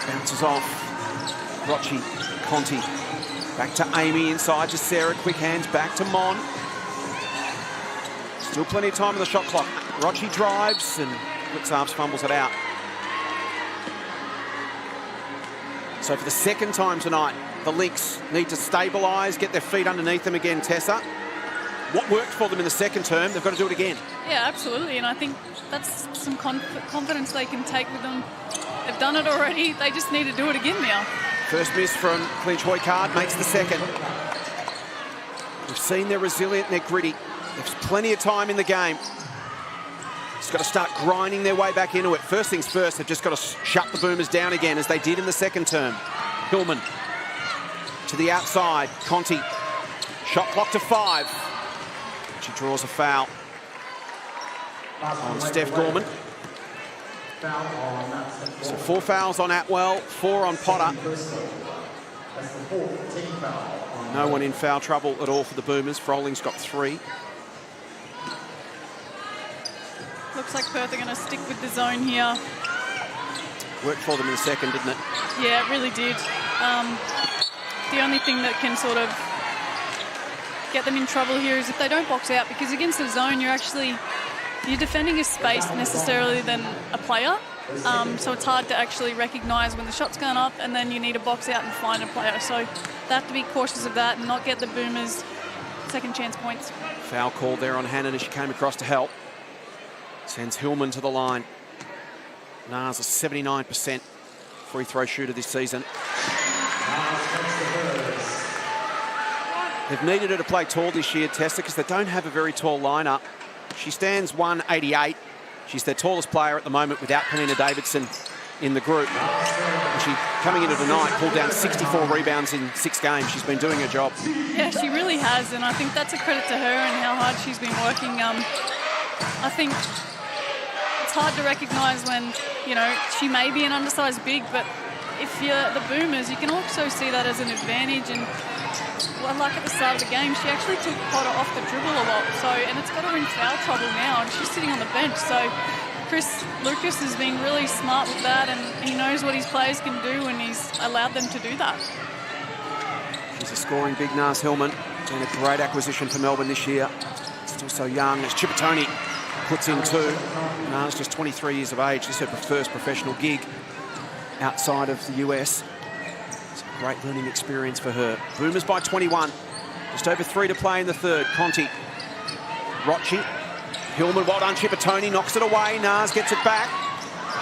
bounces off. Rochi, Conti, back to Amy inside to Sarah, quick hands back to Mon. Still plenty of time on the shot clock. Rochi drives and Blitzarves fumbles it out. So for the second time tonight, the Lynx need to stabilise, get their feet underneath them again, Tessa. What worked for them in the second term, they've got to do it again. Yeah, absolutely, and I think that's some confidence they can take with them. They've done it already, they just need to do it again now. First miss from Clinch Hoycard, makes the second. We've seen they're resilient and they're gritty. There's plenty of time in the game. Just got to start grinding their way back into it. First things first, they've just got to shut the Boomers down again, as they did in the second term. Hillman to the outside. Conti, shot clock to 5. She draws a foul on Steph Gorman. So 4 fouls on Atwell, 4 on Potter. No one in foul trouble at all for the Boomers. Frolling's got 3. Looks like Perth are going to stick with the zone here. Worked for them in the second, didn't it? Yeah, it really did. The only thing that can sort of get them in trouble here is if they don't box out, because against the zone you're defending a space necessarily than a player. So it's hard to actually recognise when the shot's going up, and then you need to box out and find a player. So they have to be cautious of that and not get the Boomers second chance points. Foul call there on Hannon as she came across to help. Sends Hillman to the line. Naz a 79% free throw shooter this season. They've needed her to play tall this year, Tessa, because they don't have a very tall lineup. She stands 188. She's their tallest player at the moment without Penina Davidson in the group. And she, coming into tonight, pulled down 64 rebounds in 6 games. She's been doing her job. Yeah, she really has, and I think that's a credit to her and how hard she's been working. I think it's hard to recognise when, she may be an undersized big, but if you're the Boomers, you can also see that as an advantage. And like at the start of the game, she actually took Potter off the dribble a lot. And it's got her in foul trouble now, and she's sitting on the bench. So Chris Lucas has been really smart with that, and he knows what his players can do, and he's allowed them to do that. She's a scoring big, Naz Hillman, and a great acquisition for Melbourne this year. Still so young. As Chippertoni puts in 2. Naz just 23 years of age. This is her first professional gig outside of the US. It's a great learning experience for her. Boomers by 21. Just over 3 to play in the third. Conti. Rochi. Hillman, well done. Chippertoni knocks it away. Naz gets it back.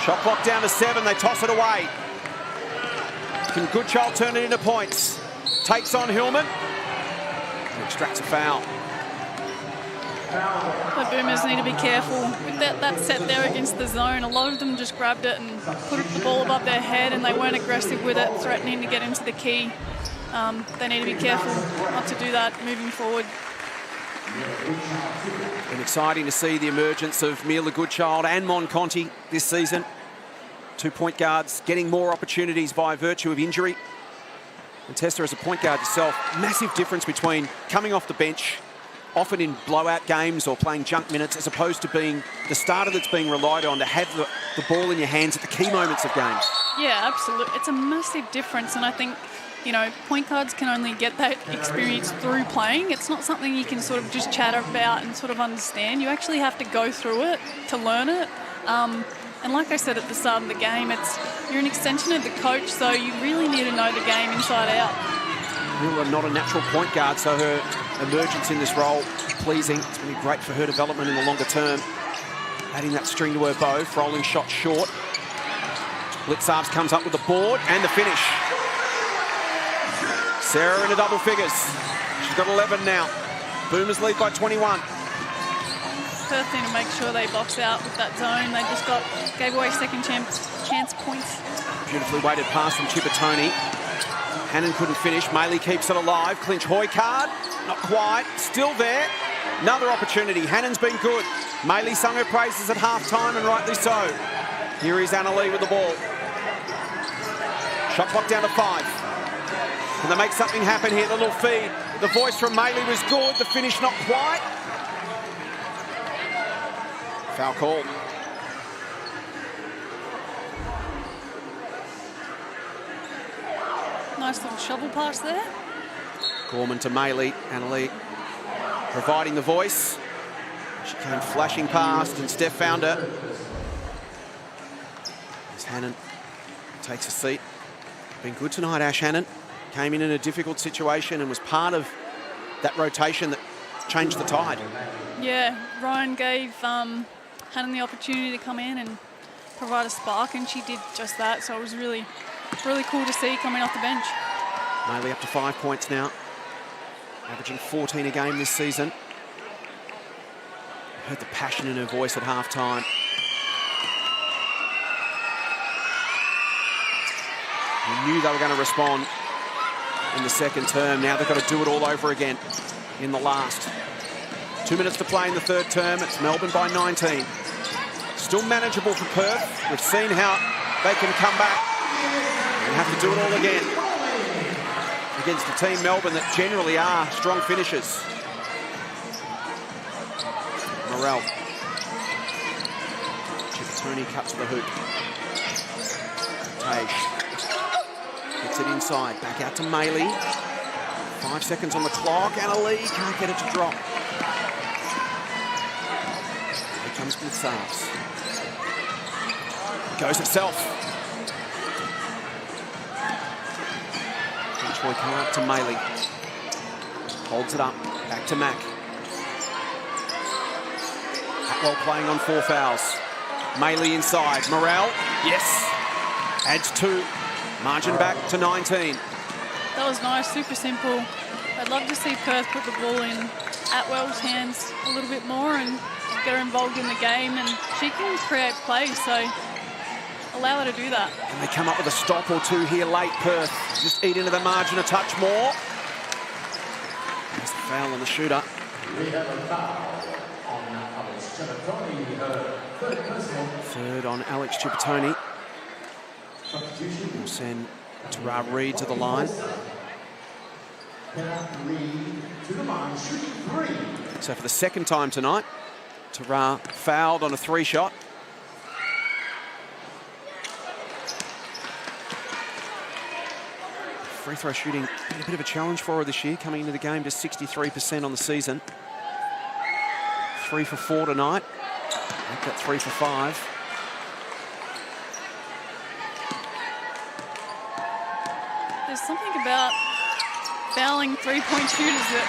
Shot clock down to 7. They toss it away. Can Goodchild turn it into points? Takes on Hillman. And extracts a foul. The Boomers need to be careful with that set there against the zone. A lot of them just grabbed it and put the ball above their head, and they weren't aggressive with it, threatening to get into the key. They need to be careful not to do that moving forward. And exciting to see the emergence of Mila Goodchild and Mon Conti this season. 2 point guards getting more opportunities by virtue of injury. And Tessa, as a point guard yourself, massive difference between coming off the bench, often in blowout games or playing junk minutes, as opposed to being the starter that's being relied on to have the ball in your hands at the key moments of games. Yeah, absolutely. It's a massive difference, and I think, you know, point guards can only get that experience through playing. It's not something you can sort of just chat about and sort of understand. You actually have to go through it to learn it. And like I said at the start of the game, you're an extension of the coach, so you really need to know the game inside out. Mila, not a natural point guard, so her emergence in this role, pleasing. It's going to be great for her development in the longer term. Adding that string to her bow, rolling shot short. Blitzarves comes up with the board and the finish. Sarah into double figures. She's got 11 now. Boomers lead by 21. Perth need to make sure they box out with that zone. They just gave away second chance points. Beautifully weighted pass from Chippertoni. Hannon couldn't finish. Maley keeps it alive. Clinch Hoycard. Not quite. Still there. Another opportunity. Hannon's been good. Maley sung her praises at half-time, and rightly so. Here is Anna Lee with the ball. Shot clock down to 5. Can they make something happen here? The little feed. The voice from Maley was good. The finish not quite. Foul call. Nice little shovel pass there. Gorman to Maley. Annalee providing the voice. She came flashing past and Steph found her. As Hannon takes a seat. Been good tonight, Ash Hannon. Came in a difficult situation and was part of that rotation that changed the tide. Yeah, Ryan gave Hannon the opportunity to come in and provide a spark, and she did just that. So it was really, really cool to see coming off the bench. Maley up to 5 points now, averaging 14 a game this season. Heard the passion in her voice at half-time. We knew they were going to respond in the second term. Now they've got to do it all over again in the last. 2 minutes to play in the third term. It's Melbourne by 19. Still manageable for Perth. We've seen how they can come back and have to do it all again against a team, Melbourne, that generally are strong finishers. Morrell. Chippertoni cut to the hoop. Tage gets it inside. Back out to Maley. 5 seconds on the clock. Anna Lee can't get it to drop. Here comes Blitzarves. Goes itself. Troy coming up to Maley. Holds it up. Back to Mack. Atwell playing on 4 fouls. Maley inside. Morrell. Yes. Adds 2. Margin back to 19. That was nice. Super simple. I'd love to see Perth put the ball in Atwell's hands a little bit more and get her involved in the game. And she can create plays, so allow her to do that. And they come up with a stop or two here late, Perth. Just eat into the margin a touch more. There's the foul on the shooter. We have a foul on Alex Chippertoni. Third on Alex Chippertoni. We'll send Tara Reid to the line. So for the second time tonight, Tara fouled on a 3-shot. Free throw shooting been a bit of a challenge for her this year, coming into the game to 63% on the season. 3 for 4 tonight. Make that 3 for 5. There's something about fouling three-point shooters that,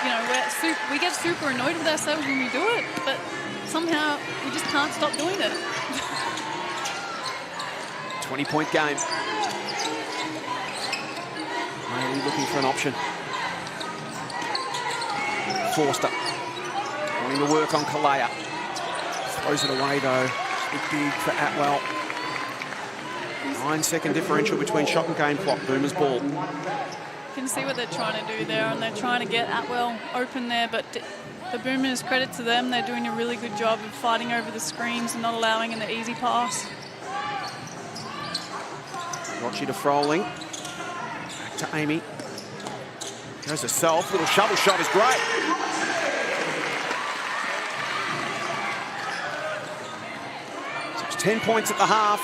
you know, we get super annoyed with ourselves when we do it, but somehow we just can't stop doing it. 20-point game. Maley looking for an option. Forster. Wanting to work on Kalea. Throws it away though. Big for Atwell. 9-second differential between shot and game clock. Boomers ball. You can see what they're trying to do there, and they're trying to get Atwell open there, but the Boomers, credit to them, they're doing a really good job of fighting over the screens and not allowing an easy pass. Rochi to Froling. Back to Amy. Goes herself. Little shovel shot is great. So it's 10 points at the half.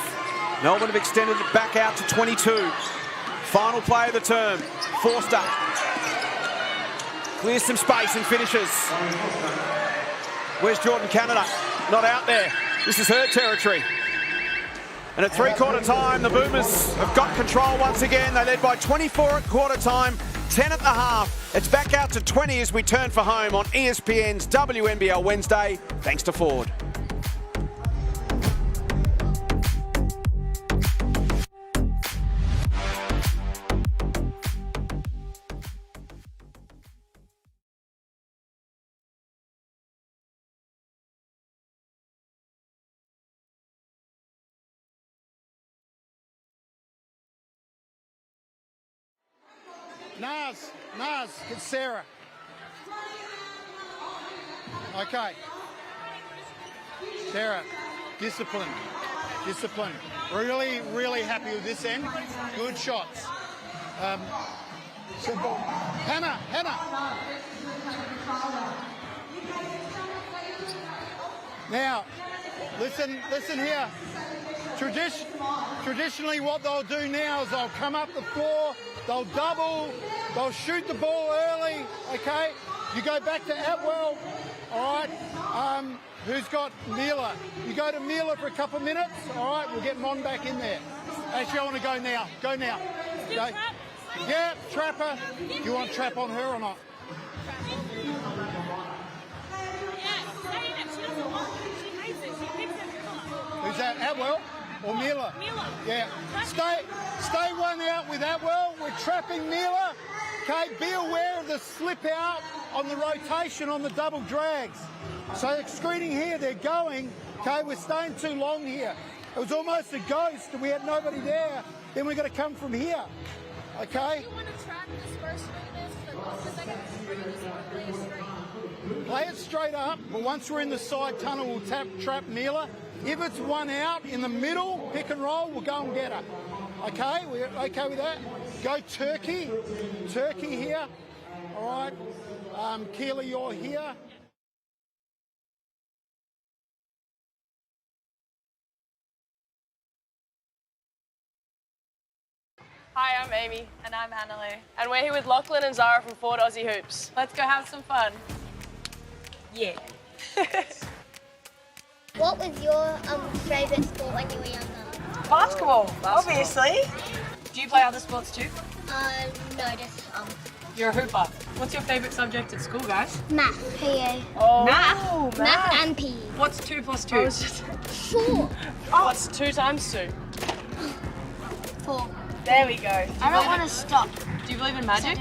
Melbourne have extended it back out to 22. Final play of the term. Forster. Clears some space and finishes. Where's Jordan Canada? Not out there. This is her territory. And at three-quarter time, the Boomers have got control once again. They led by 24 at quarter time, 10 at the half. It's back out to 20 as we turn for home on ESPN's WNBL Wednesday, thanks to Ford. Naz, it's Sarah. Okay. Sarah, discipline. Really happy with this end. Good shots. Simple. Hannah. Now, listen here. Traditionally what they'll do now is they'll come up the floor, they'll double, they'll shoot the ball early, okay? You go back to Atwell, all right? Who's got Mila? You go to Mila for a couple of minutes, all right? We'll get Mon back in there. Actually, I want to go now. Go now. Okay? Yeah, trap her. Do you want trap on her or not? Who's that? Atwell? Or Mila? Mila. Yeah. Stay one out with Atwell. We're trapping Mila. Okay, be aware of the slip out on the rotation on the double drags. So screening here, they're going. Okay, we're staying too long here. It was almost a ghost and we had nobody there. Then we're going to come from here. Okay? Do you want to trap this first with this? Play it straight up, but once we're in the side tunnel, we'll trap Mila. If it's one out in the middle, pick and roll, we'll go and get her. Okay, we're okay with that? Go Turkey here. All right, Keely, you're here. Hi, I'm Amy. And I'm Annalie. And we're here with Lachlan and Zara from Ford Aussie Hoops. Let's go have some fun. Yeah. What was your favourite sport when you were younger? Basketball, obviously. Do you play other sports too? No, just You're a hooper. What's your favourite subject at school, guys? Math, PE. Oh, Math and PE. What's 2 plus 2? 4. What's 2 times 2? 4. There we go. I don't want to stop. Do you believe in magic?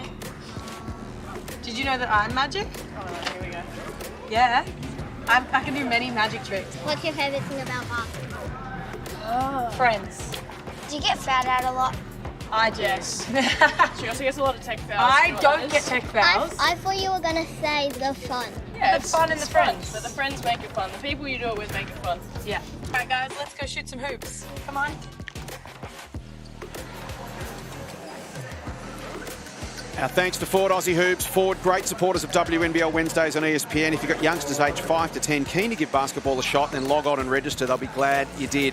Did you know that I'm magic? Oh, here we go. Yeah. I can do many magic tricks. What's your favourite thing about basketball? Oh. Friends. Do you get fouled out a lot? I do. Yes. She also gets a lot of tech fouls. I don't get tech fouls. I thought you were going to say the fun. Yeah, the fun and the friends. But the friends make it fun. The people you do it with make it fun. Yeah. All right, guys, let's go shoot some hoops. Come on. Our thanks to Ford Aussie Hoops. Ford, great supporters of WNBL Wednesdays on ESPN. If you've got youngsters aged 5 to 10 keen to give basketball a shot, then log on and register. They'll be glad you did.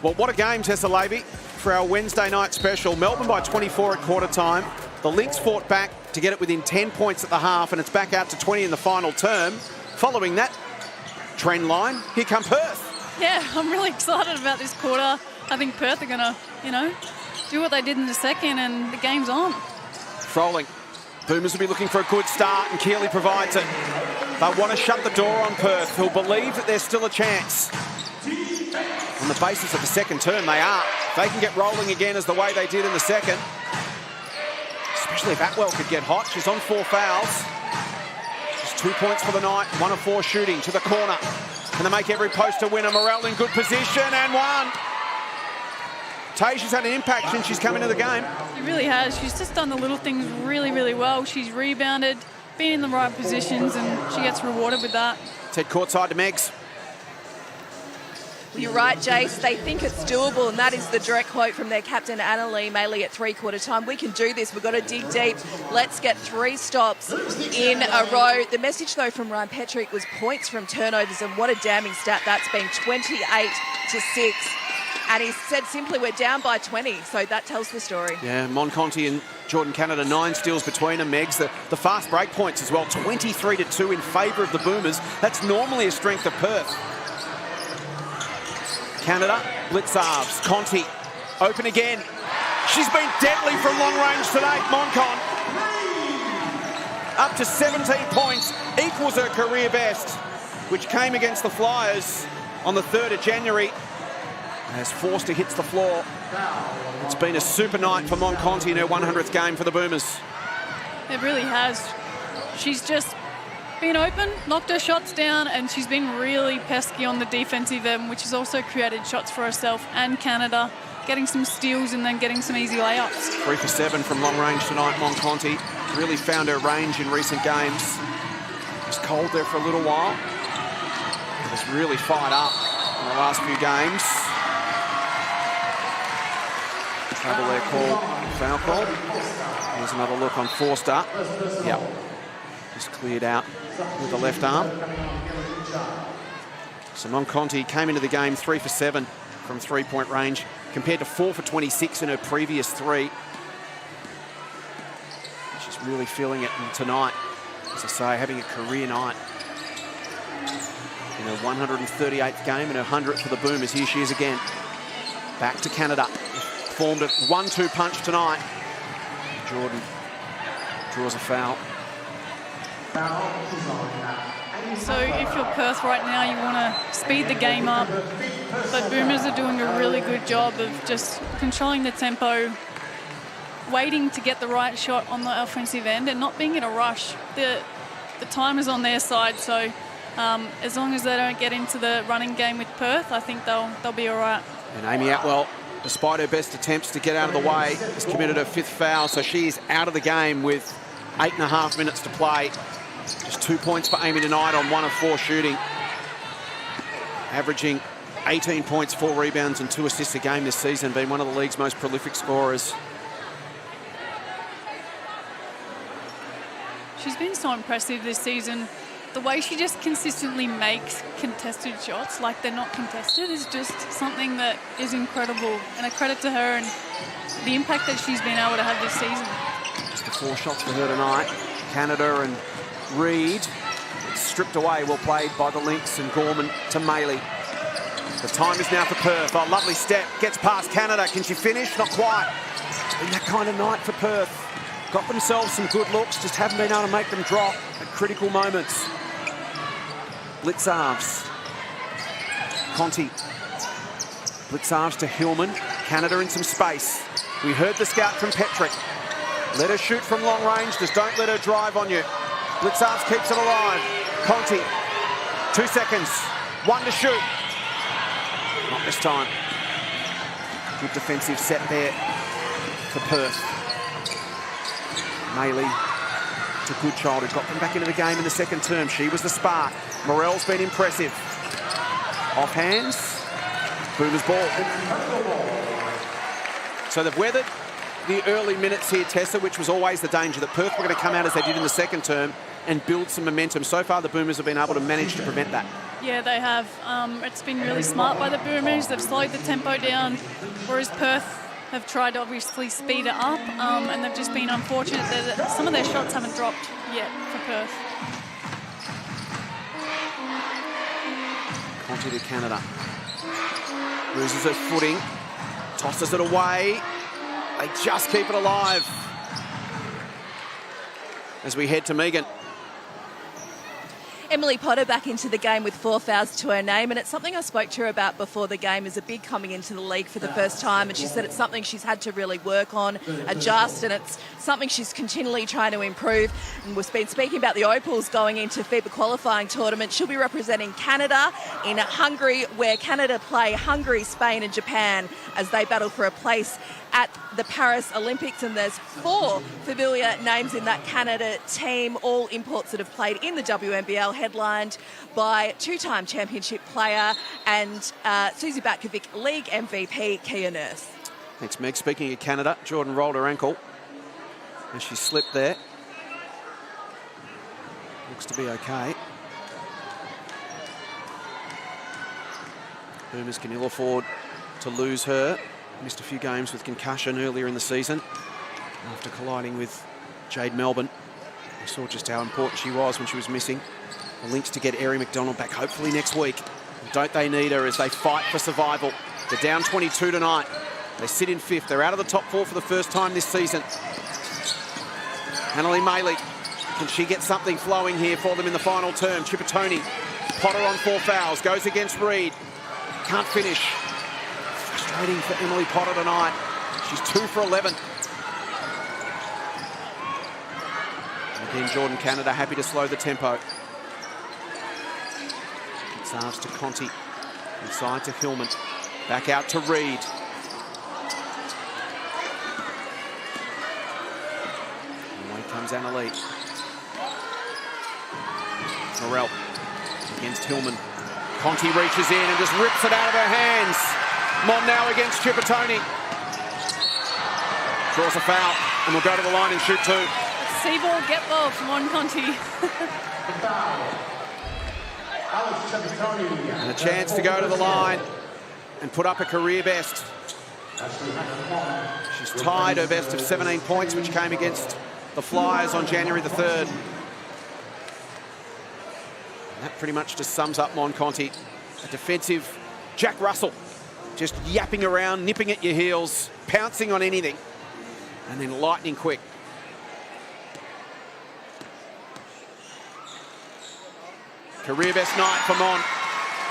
Well, what a game, Tessa Levy, for our Wednesday night special. Melbourne by 24 at quarter time. The Lynx fought back to get it within 10 points at the half, and it's back out to 20 in the final term. Following that trend line, here come Perth. Yeah, I'm really excited about this quarter. I think Perth are going to, do what they did in the second, and the game's on. Froling. Boomers will be looking for a good start, and Keely provides it. They want to shut the door on Perth, who'll believe that there's still a chance. On the basis of the second term, they are. If they can get rolling again as the way they did in the second, especially if Atwell could get hot. She's on 4 fouls. She's 2 points for the night, 1 of 4 shooting to the corner. Can they make every post a winner? Morel in good position and one. Tasia's had an impact since she's come into the game. She really has. She's just done the little things really, really well. She's rebounded, been in the right positions, and she gets rewarded with that. Let's head courtside to Megs. You're right, Jace. They think it's doable, and that is the direct quote from their captain, Annalee Maley, at three-quarter time. We can do this. We've got to dig deep. Let's get 3 stops in a row. The message, though, from Ryan Petrick was points from turnovers, and what a damning stat that's been, 28-6. And he said simply, we're down by 20, so that tells the story. Yeah, Monconti and Jordan Canada, 9 steals between them, Megs. The fast break points as well, 23-2 in favour of the Boomers. That's normally a strength of Perth. Canada, Blitzarves, Conti, open again. She's been deadly from long range tonight, Moncon. Up to 17 points, equals her career best, which came against the Flyers on the 3rd of January. As Forster hits the floor, it's been a super night for Monconti in her 100th game for the Boomers. It really has. She's just been open, knocked her shots down, and she's been really pesky on the defensive end, which has also created shots for herself and Canada, getting some steals and then getting some easy layups. 3 for 7 from long range tonight, Monconti. Really found her range in recent games. It was cold there for a little while. It was really fired up in the last few games. Trouble there called, foul call. Here's another look on Forster. Yep. Just cleared out with the left arm. So Monconti came into the game 3 for 7 from 3-point range, compared to 4 for 26 in her previous 3. She's really feeling it tonight, as I say, having a career night. In her 138th game and her 100th for the Boomers. Here she is again. Back to Canada. Formed a 1-2 punch tonight. Jordan draws a foul. So if you're Perth right now, you want to speed the game up, but Boomers are doing a really good job of just controlling the tempo, waiting to get the right shot on the offensive end and not being in a rush. The time is on their side, so as long as they don't get into the running game with Perth, I think they'll be all right. And Amy Atwell, despite her best attempts to get out of the way, has committed her 5th foul, so she is out of the game with 8.5 minutes to play. Just 2 points for Amy tonight on 1 of 4 shooting. Averaging 18 points, 4 rebounds and 2 assists a game this season, being one of the league's most prolific scorers. She's been so impressive this season. The way she just consistently makes contested shots, like they're not contested, is just something that is incredible. And a credit to her and the impact that she's been able to have this season. Just the 4 shots for her tonight. Canada and Reed, stripped away, well played by the Lynx, and Gorman to Maley. The time is now for Perth. A lovely step, gets past Canada. Can she finish? Not quite. It's been that kind of night for Perth. Got themselves some good looks, just haven't been able to make them drop at critical moments. Blitzarves. Conti. Blitzarves to Hillman. Canada in some space. We heard the scout from Petrick. Let her shoot from long range, just don't let her drive on you. Blitzarves keeps it alive. Conti, 2 seconds, 1 to shoot. Not this time. Good defensive set there for Perth. Maley to Goodchild, who got them back into the game in the second term. She was the spark. Morel's been impressive. Off hands, Boomers ball. So they've weathered the early minutes here, Tessa, which was always the danger that Perth were going to come out as they did in the second term and build some momentum. So far, the Boomers have been able to manage to prevent that. Yeah, they have. It's been really smart by the Boomers. They've slowed the tempo down, whereas Perth have tried to obviously speed it up, and they've just been unfortunate that some of their shots haven't dropped yet for Perth. Conti to Canada. Loses her footing, tosses it away. They just keep it alive. As we head to Megan. Emily Potter back into the game with 4 fouls to her name, and it's something I spoke to her about before the game as a big coming into the league for the first time, and she said it's something she's had to really work on, adjust, and it's something she's continually trying to improve. And we've been speaking about the Opals going into FIBA qualifying tournament. She'll be representing Canada in Hungary, where Canada play Hungary, Spain and Japan as they battle for a place at the Paris Olympics, and there's 4 familiar names in that Canada team, all imports that have played in the WNBL, headlined by 2-time championship player and Susie Batkovic League MVP Kia Nurse. Thanks, Meg. Speaking of Canada, Jordan rolled her ankle and she slipped there. Looks to be okay. Boomers can ill afford to lose her. Missed a few games with concussion earlier in the season after colliding with Jade Melbourne. We saw just how important she was when she was missing. The Lynx to get Erin McDonald back hopefully next week. And don't they need her as they fight for survival. They're down 22 tonight. They sit in 5th. They're out of the top 4 for the first time this season. Annalie Maley, can she get something flowing here for them in the final term? Chippertoni, Potter on 4 fouls, goes against Reed. Can't finish. Frustrating for Emily Potter tonight. She's 2 for 11. And again, Jordan Canada happy to slow the tempo. Serves to Conti. Inside to Hillman. Back out to Reed. Away comes Annalie. Morel against Hillman. Conti reaches in and just rips it out of her hands. Mon now against Chippertoni. Draws a foul and will go to the line and shoot 2. See ball, get ball from Mon Conti. And a chance to go to the line and put up a career best. She's tied her best of 17 points, which came against the Flyers on January the 3rd. And that pretty much just sums up Mon Conti. A defensive Jack Russell, just yapping around, nipping at your heels, pouncing on anything, and then lightning quick. Career best night for Mon,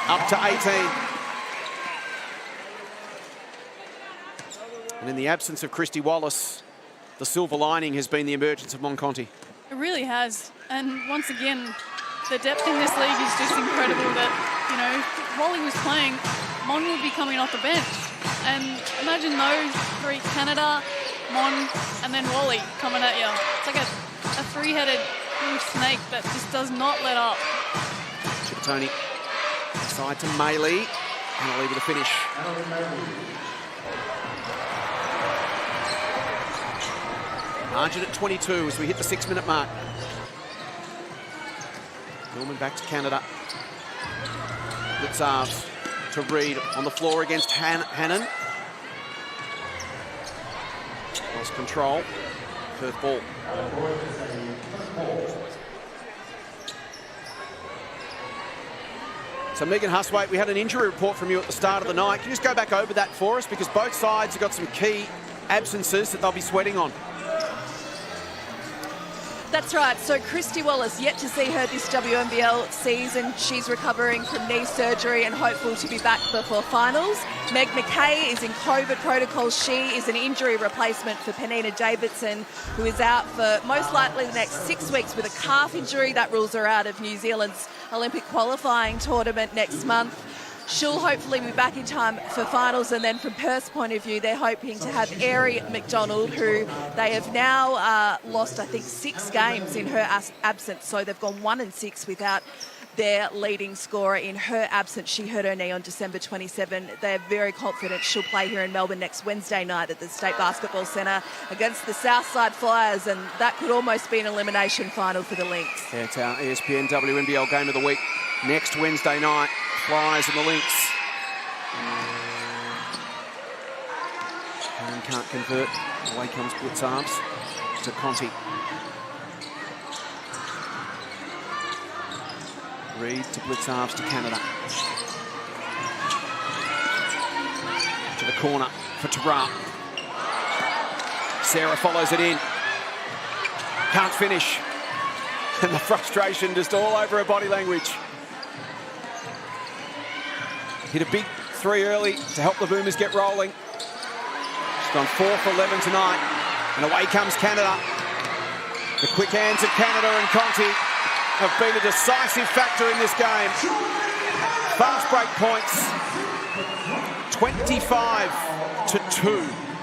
up to 18. And in the absence of Christy Wallace, the silver lining has been the emergence of Mon Conti. It really has. And once again, the depth in this league is just incredible that, you know, while he was playing, Mon would be coming off the bench. And imagine those 3, Canada, Mon, and then Wally coming at you. It's like a 3-headed little snake that just does not let up. Chippertoni side to Maley, and I'll leave it a finish. Margin at 22 as we hit the 6-minute mark. Millman back to Canada. Blitzarves to Reed on the floor against Hannon. Lost control. Perth ball. So Megan Huswaite, we had an injury report from you at the start of the night. Can you just go back over that for us? Because both sides have got some key absences that they'll be sweating on. That's right. So Christy Wallace, yet to see her this WNBL season. She's recovering from knee surgery and hopeful to be back before finals. Meg McKay is in COVID protocol. She is an injury replacement for Penina Davidson, who is out for most likely the next 6 weeks with a calf injury. That rules her out of New Zealand's Olympic qualifying tournament next month. She'll hopefully be back in time for finals, and then from Perth's point of view, they're hoping to have Erin McDonald, who they have now lost, I think, 6 games in her absence. So they've gone 1-6 without their leading scorer in her absence. She hurt her knee on December 27. They're very confident she'll play here in Melbourne next Wednesday night at the State Basketball Centre against the Southside Flyers, and that could almost be an elimination final for the Lynx. Yeah, it's our ESPN WNBL game of the week next Wednesday night. Flyers and the Lynx. Hannon can't convert. Away comes Blitzarves to Conti. Reed to Blitzarves to Canada. To the corner for Terrell. Sarah follows it in. Can't finish. And the frustration just all over her body language. Hit a big three early to help the Boomers get rolling. She's gone 4 for 11 tonight. And away comes Canada. The quick hands of Canada and Conti have been a decisive factor in this game. Fast break points. 25-2.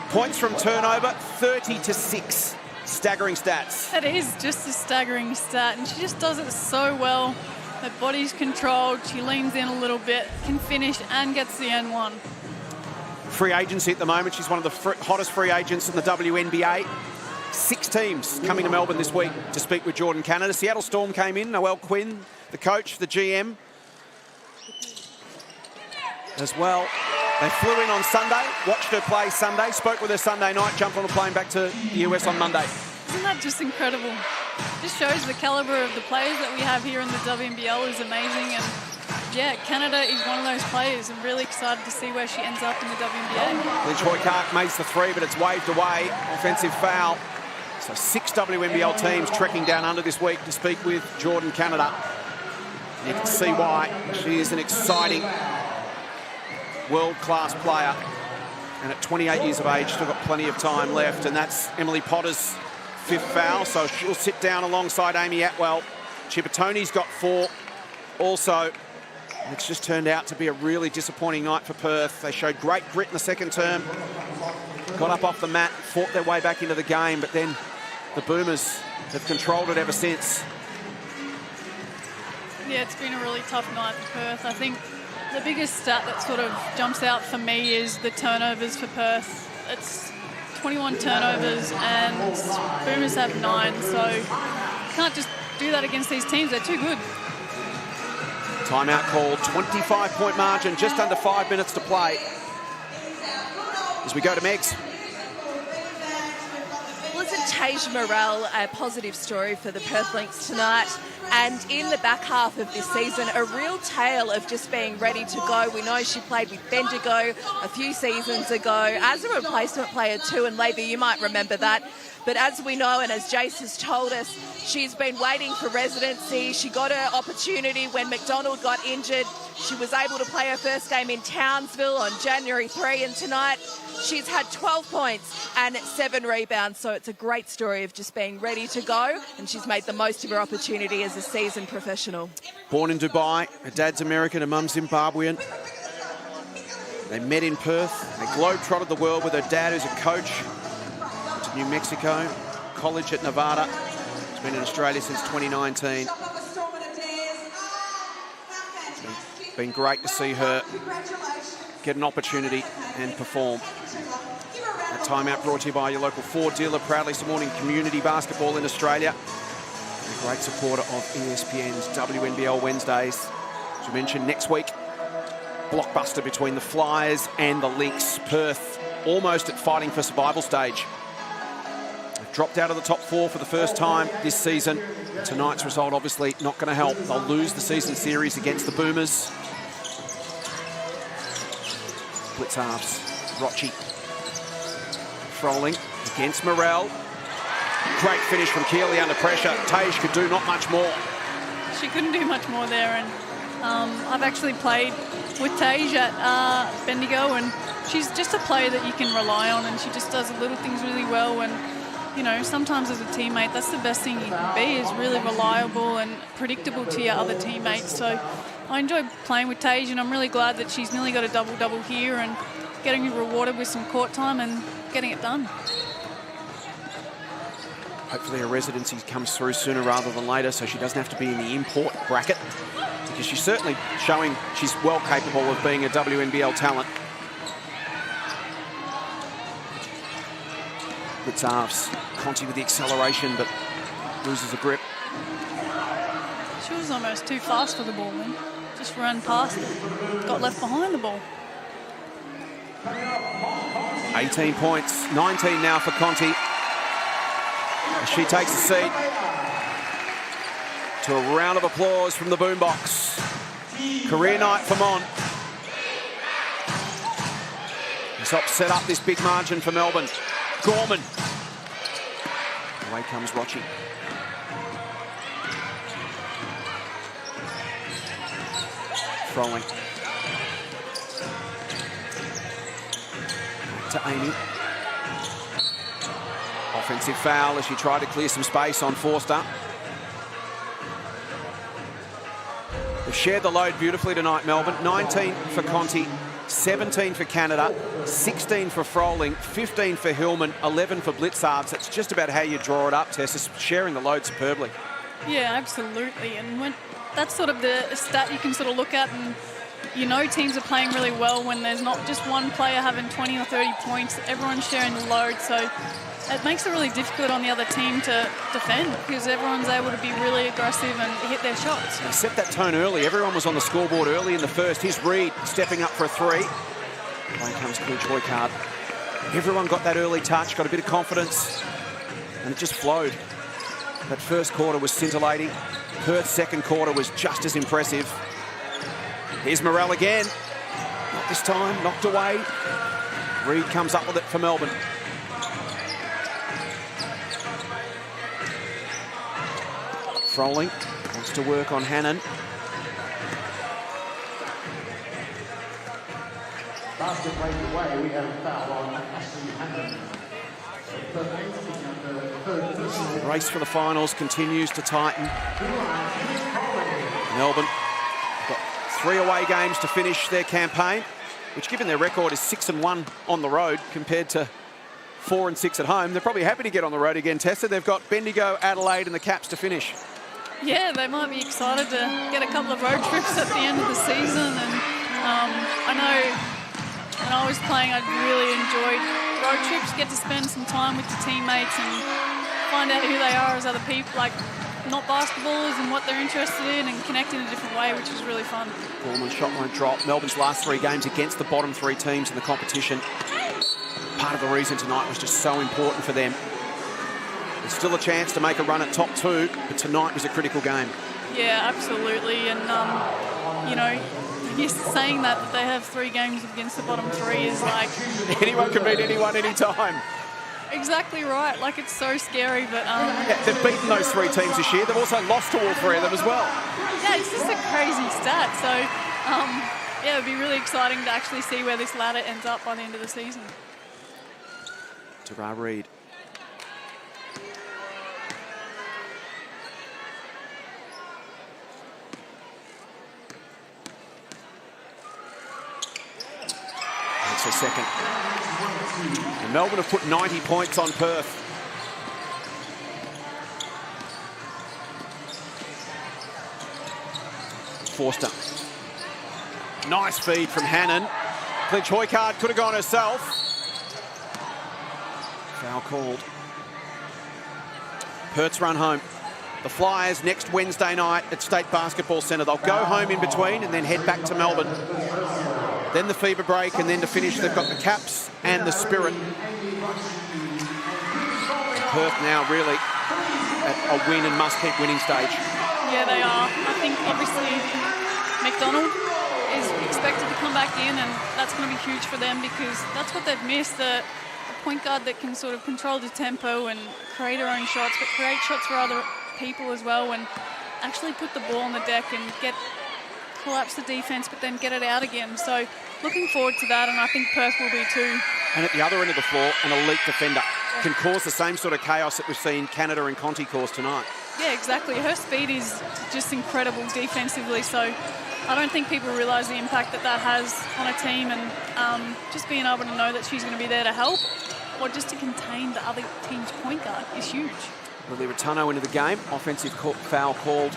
Points from turnover, 30-6. Staggering stats. That is just a staggering stat, and she just does it so well. Her body's controlled, she leans in a little bit, can finish and gets the N1. Free agency at the moment. She's one of the hottest free agents in the WNBA. 6 teams coming to Melbourne this week to speak with Jordan Canada. Seattle Storm came in, Noelle Quinn, the coach, the GM as well. They flew in on Sunday, watched her play Sunday, spoke with her Sunday night, jumped on a plane back to the US on Monday. Isn't that just incredible? Just shows the calibre of the players that we have here in the WNBL is amazing. And yeah, Canada is one of those players. I'm really excited to see where she ends up in the WNBA. Lynch Hoykark makes the three, but it's waved away. Offensive foul. So 6 WNBL teams trekking down under this week to speak with Jordan Canada. And you can see why. She is an exciting world-class player. And at 28 years of age, still got plenty of time left. And that's Emily Potter's 5th foul. So she'll sit down alongside Amy Atwell. Chipotoni's got 4 also. It's just turned out to be a really disappointing night for Perth. They showed great grit in the second term. Got up off the mat, fought their way back into the game, but then the Boomers have controlled it ever since. Yeah, it's been a really tough night for Perth. I think the biggest stat that sort of jumps out for me is the turnovers for Perth. It's 21 turnovers and Boomers have 9, so you can't just do that against these teams. They're too good. Timeout called, 25-point margin, just under 5 minutes to play. As we go to Megs. Well, isn't Tage Morrell a positive story for the Perth Lynx tonight? And in the back half of this season, a real tale of just being ready to go. We know she played with Bendigo a few seasons ago as a replacement player too, and Levy, you might remember that. But as we know, and as Jace has told us, she's been waiting for residency. She got her opportunity when McDonald got injured. She was able to play her first game in Townsville on January 3, and tonight she's had 12 points and 7 rebounds. So it's a great story of just being ready to go, and she's made the most of her opportunity as a seasoned professional. Born in Dubai, her dad's American, her mum's Zimbabwean. They met in Perth. They globe-trotted the world with her dad, who's a coach. To New Mexico, college at Nevada. She's been in Australia since 2019. It's been great to see her get an opportunity and perform. A timeout brought to you by your local Ford dealer, proudly supporting community basketball in Australia. And a great supporter of ESPN's WNBL Wednesdays. As we mentioned, next week, blockbuster between the Flyers and the Lynx. Perth almost at fighting for survival stage. They've dropped out of the top 4 for the first time this season. Tonight's result obviously not going to help. They'll lose the season series against the Boomers. Blitz halves. Rochi. Froling against Morrell. Great finish from Keeley under pressure. Tage could do not much more. She couldn't do much more there, and I've actually played with Tage at Bendigo, and she's just a player that you can rely on, and she just does the little things really well. And you know, sometimes as a teammate, that's the best thing you can be, is really reliable and predictable to your other teammates. So I enjoy playing with Tage, and I'm really glad that she's nearly got a double-double here and getting rewarded with some court time and getting it done. Hopefully her residency comes through sooner rather than later, so she doesn't have to be in the import bracket, because she's certainly showing she's well capable of being a WNBL talent. Blitz halves. Conti with the acceleration, but loses a grip. She was almost too fast for the ball then. Just ran past it. Got left behind the ball. 18 points, 19 now for Conti. As she takes a seat to a round of applause from the boombox. Career night for Mon. This helps set up this big margin for Melbourne. Gorman. Away comes Rochi. Froling. To Amy. Offensive foul as she tried to clear some space on Forster. They've shared the load beautifully tonight, Melbourne. 19 for Conti, 17 for Canada, 16 for Froling, 15 for Hillman, 11 for Blitzards. That's just about how you draw it up, Tess, sharing the load superbly. Yeah, absolutely. And that's sort of the stat you can sort of look at, and you know teams are playing really well when there's not just one player having 20 or 30 points. Everyone's sharing the load, so it makes it really difficult on the other team to defend because everyone's able to be really aggressive and hit their shots. They set that tone early. Everyone was on the scoreboard early in the first. Here's Reed stepping up for a three. Away comes Clint Hoycard. Everyone got that early touch, got a bit of confidence, and it just flowed. That first quarter was scintillating. Perth's second quarter was just as impressive. Here's Morell again. Not this time, knocked away. Reed comes up with it for Melbourne. Froling wants to work on Hannon. Basket break away, we have a foul on Ashley Hannon. The race for the finals continues to tighten. Melbourne got 3 away games to finish their campaign, which given their record is 6-1 on the road compared to 4-6 at home. They're probably happy to get on the road again, Tessa. They've got Bendigo, Adelaide and the Caps to finish. Yeah, they might be excited to get a couple of road trips at the end of the season. And I know when I was playing, I really enjoyed road trips, get to spend some time with the teammates and find out who they are as other people, like not basketballers and what they're interested in, and connect in a different way, which is really fun. Gorman shot won't drop. Melbourne's last 3 games against the bottom 3 teams in the competition. Part of the reason tonight was just so important for them. There's still a chance to make a run at top 2, but tonight was a critical game. Yeah, absolutely. And, you know, just saying that they have 3 games against the bottom 3 is like... Anyone can beat anyone anytime. Exactly right. Like, it's so scary, but... yeah, they've beaten those 3 teams this year. They've also lost to all 3 of them as well. Yeah, it's just a crazy stat. So, yeah, it'd be really exciting to actually see where this ladder ends up by the end of the season. Tara Reid. That's her second. And Melbourne have put 90 points on Perth. Forster. Nice feed from Hannon. Clinch Hoycard could have gone herself. Foul called. Perth's run home. The Flyers next Wednesday night at State Basketball Centre. They'll go home in between and then head back to Melbourne. Then the FIBA break, and then to finish they've got the Caps and the Spirit. Perth now really at a win and must keep winning stage. Yeah, they are. I think obviously McDonald is expected to come back in, and that's going to be huge for them because that's what they've missed. A point guard that can sort of control the tempo and create her own shots, but create shots for other people as well, and actually put the ball on the deck and collapse the defense, but then get it out again. So looking forward to that, and I think Perth will be too. And at the other end of the floor, an elite defender can cause the same sort of chaos that we've seen Canada and Conti cause tonight. Yeah, exactly. Her speed is just incredible defensively, so I don't think people realise the impact that has on a team, and just being able to know that she's going to be there to help or just to contain the other team's point guard is huge. Lily Rattano into the game. Offensive foul called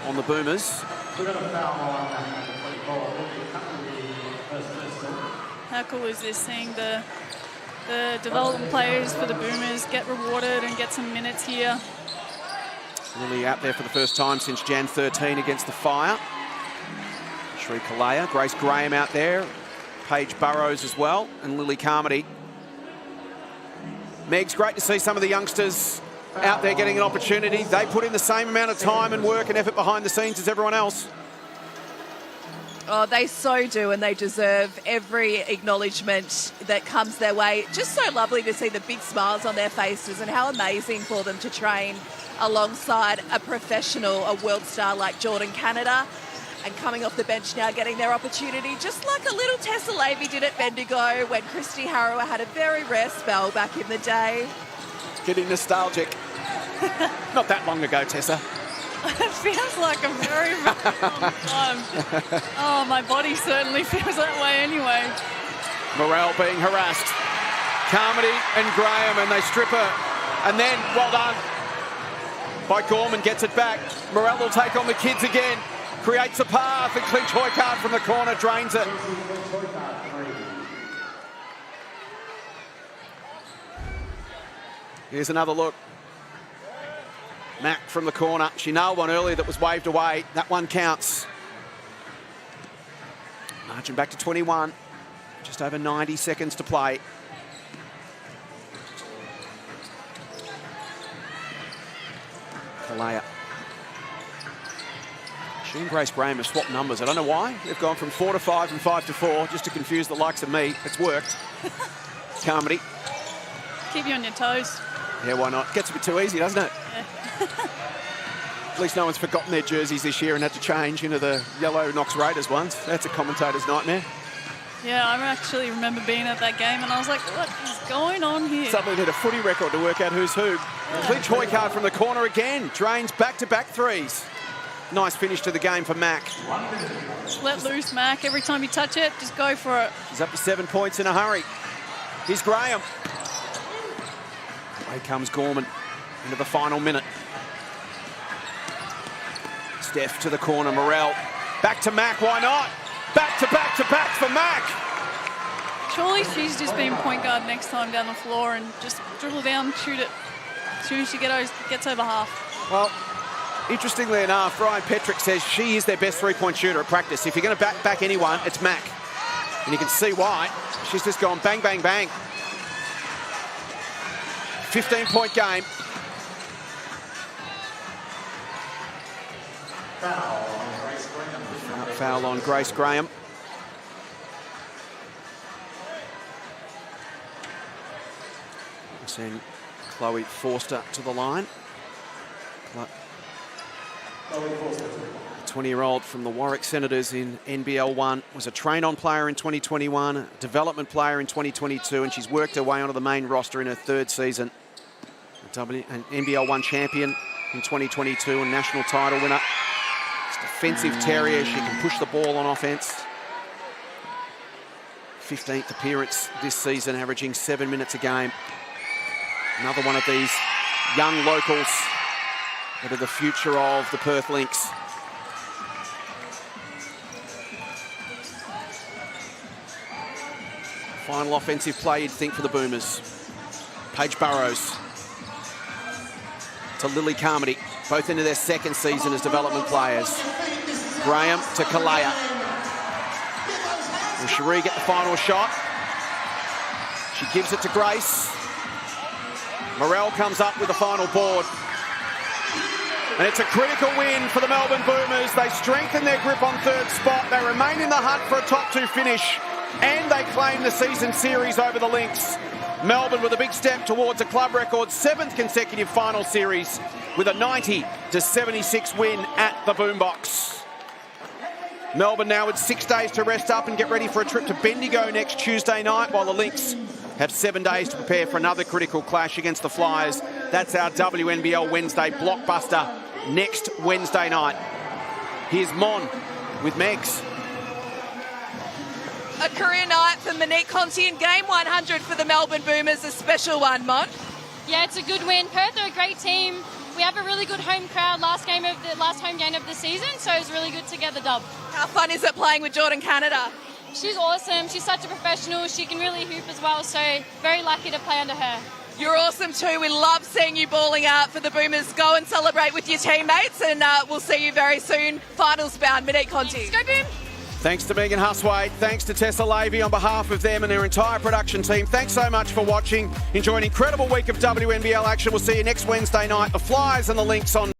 on the Boomers. How cool is this, seeing the development players for the Boomers get rewarded and get some minutes here. Lily out there for the first time since Jan 13 against the Fire. Sri Kalea, Grace Graham out there, Paige Burrows as well, and Lily Carmody. Meg's great to see some of the youngsters out there getting an opportunity. They put in the same amount of time and work and effort behind the scenes as everyone else. Oh, they so do, and they deserve every acknowledgement that comes their way. Just so lovely to see the big smiles on their faces, and how amazing for them to train alongside a professional, a world star like Jordan Canada. And coming off the bench now, getting their opportunity, just like a little Tessa Lavey did at Bendigo when Christy Harrower had a very rare spell back in the day. Getting nostalgic. Not that long ago, Tessa. It feels like a very, very long time. Oh, my body certainly feels that way anyway. Morel being harassed. Carmody and Graham, and they strip her. And then, well done by Gorman, gets it back. Morel will take on the kids again. Creates a path, and Clinch Hoycard from the corner drains it. Here's another look. Mack from the corner. She nailed one earlier that was waved away. That one counts. Marching back to 21. Just over 90 seconds to play. Kalea. She and Grace Graham have swapped numbers. I don't know why. They've gone from 4 to 5 and 5 to 4 just to confuse the likes of me. It's worked. Carmody. Keep you on your toes. Yeah, why not? Gets a bit too easy, doesn't it? Yeah. At least no one's forgotten their jerseys this year and had to change into the yellow Knox Raiders ones. That's a commentator's nightmare. Yeah, I actually remember being at that game and I was like, what is going on here? Suddenly did a footy record to work out who's who. Yeah. Clinch Hoycard from the corner again. Drains back-to-back threes. Nice finish to the game for Mack. Let loose, Mack. Every time you touch it, just go for it. He's up to 7 points in a hurry. Here's Graham. Away comes Gorman into the final minute. Steph to the corner, Morel. Back to Mack, why not? Back to back to back for Mack. Surely she's just being point guard next time down the floor and just dribble down, shoot it as soon as she gets over half. Well, interestingly enough, Ryan Petrick says she is their best three-point shooter at practice. If you're going to back anyone, it's Mack. And you can see why. She's just gone bang, bang, bang. 15-point game. Foul on Grace Graham. Send Chloe Forster to the line. 20-year-old from the Warwick Senators in NBL 1, was a train-on player in 2021, a development player in 2022, and she's worked her way onto the main roster in her third season. An NBL 1 champion in 2022 and national title winner. Defensive terrier, she can push the ball on offense. 15th appearance this season, averaging 7 minutes a game. Another one of these young locals that are the future of the Perth Lynx. Final offensive play, you'd think, for the Boomers. Paige Burrows to Lily Carmody, both into their second season as development players. Graham to Kalea. Will Cherie get the final shot? She gives it to Grace. Morel comes up with the final board. And it's a critical win for the Melbourne Boomers. They strengthen their grip on third spot. They remain in the hunt for a top 2 finish. And they claim the season series over the Lynx. Melbourne with a big step towards a club record 7th consecutive final series with a 90-76 win at the Boombox. Melbourne now with 6 days to rest up and get ready for a trip to Bendigo next Tuesday night, while the Lynx have 7 days to prepare for another critical clash against the Flyers. That's our WNBL Wednesday blockbuster next Wednesday night. Here's Mon with Megs. A career night for Monique Conti in game 100 for the Melbourne Boomers, a special one, Mon. Yeah, it's a good win. Perth are a great team. We have a really good home crowd last home game of the season, so it's really good to get the dub. How fun is it playing with Jordan Canada? She's awesome. She's such a professional. She can really hoop as well, so very lucky to play under her. You're awesome too. We love seeing you balling out for the Boomers. Go and celebrate with your teammates, and we'll see you very soon. Finals bound, Monique Conti. Go Boom! Thanks to Megan Huswaite. Thanks to Tessa Lavey on behalf of them and their entire production team. Thanks so much for watching. Enjoy an incredible week of WNBL action. We'll see you next Wednesday night. The Flyers and the Lynx on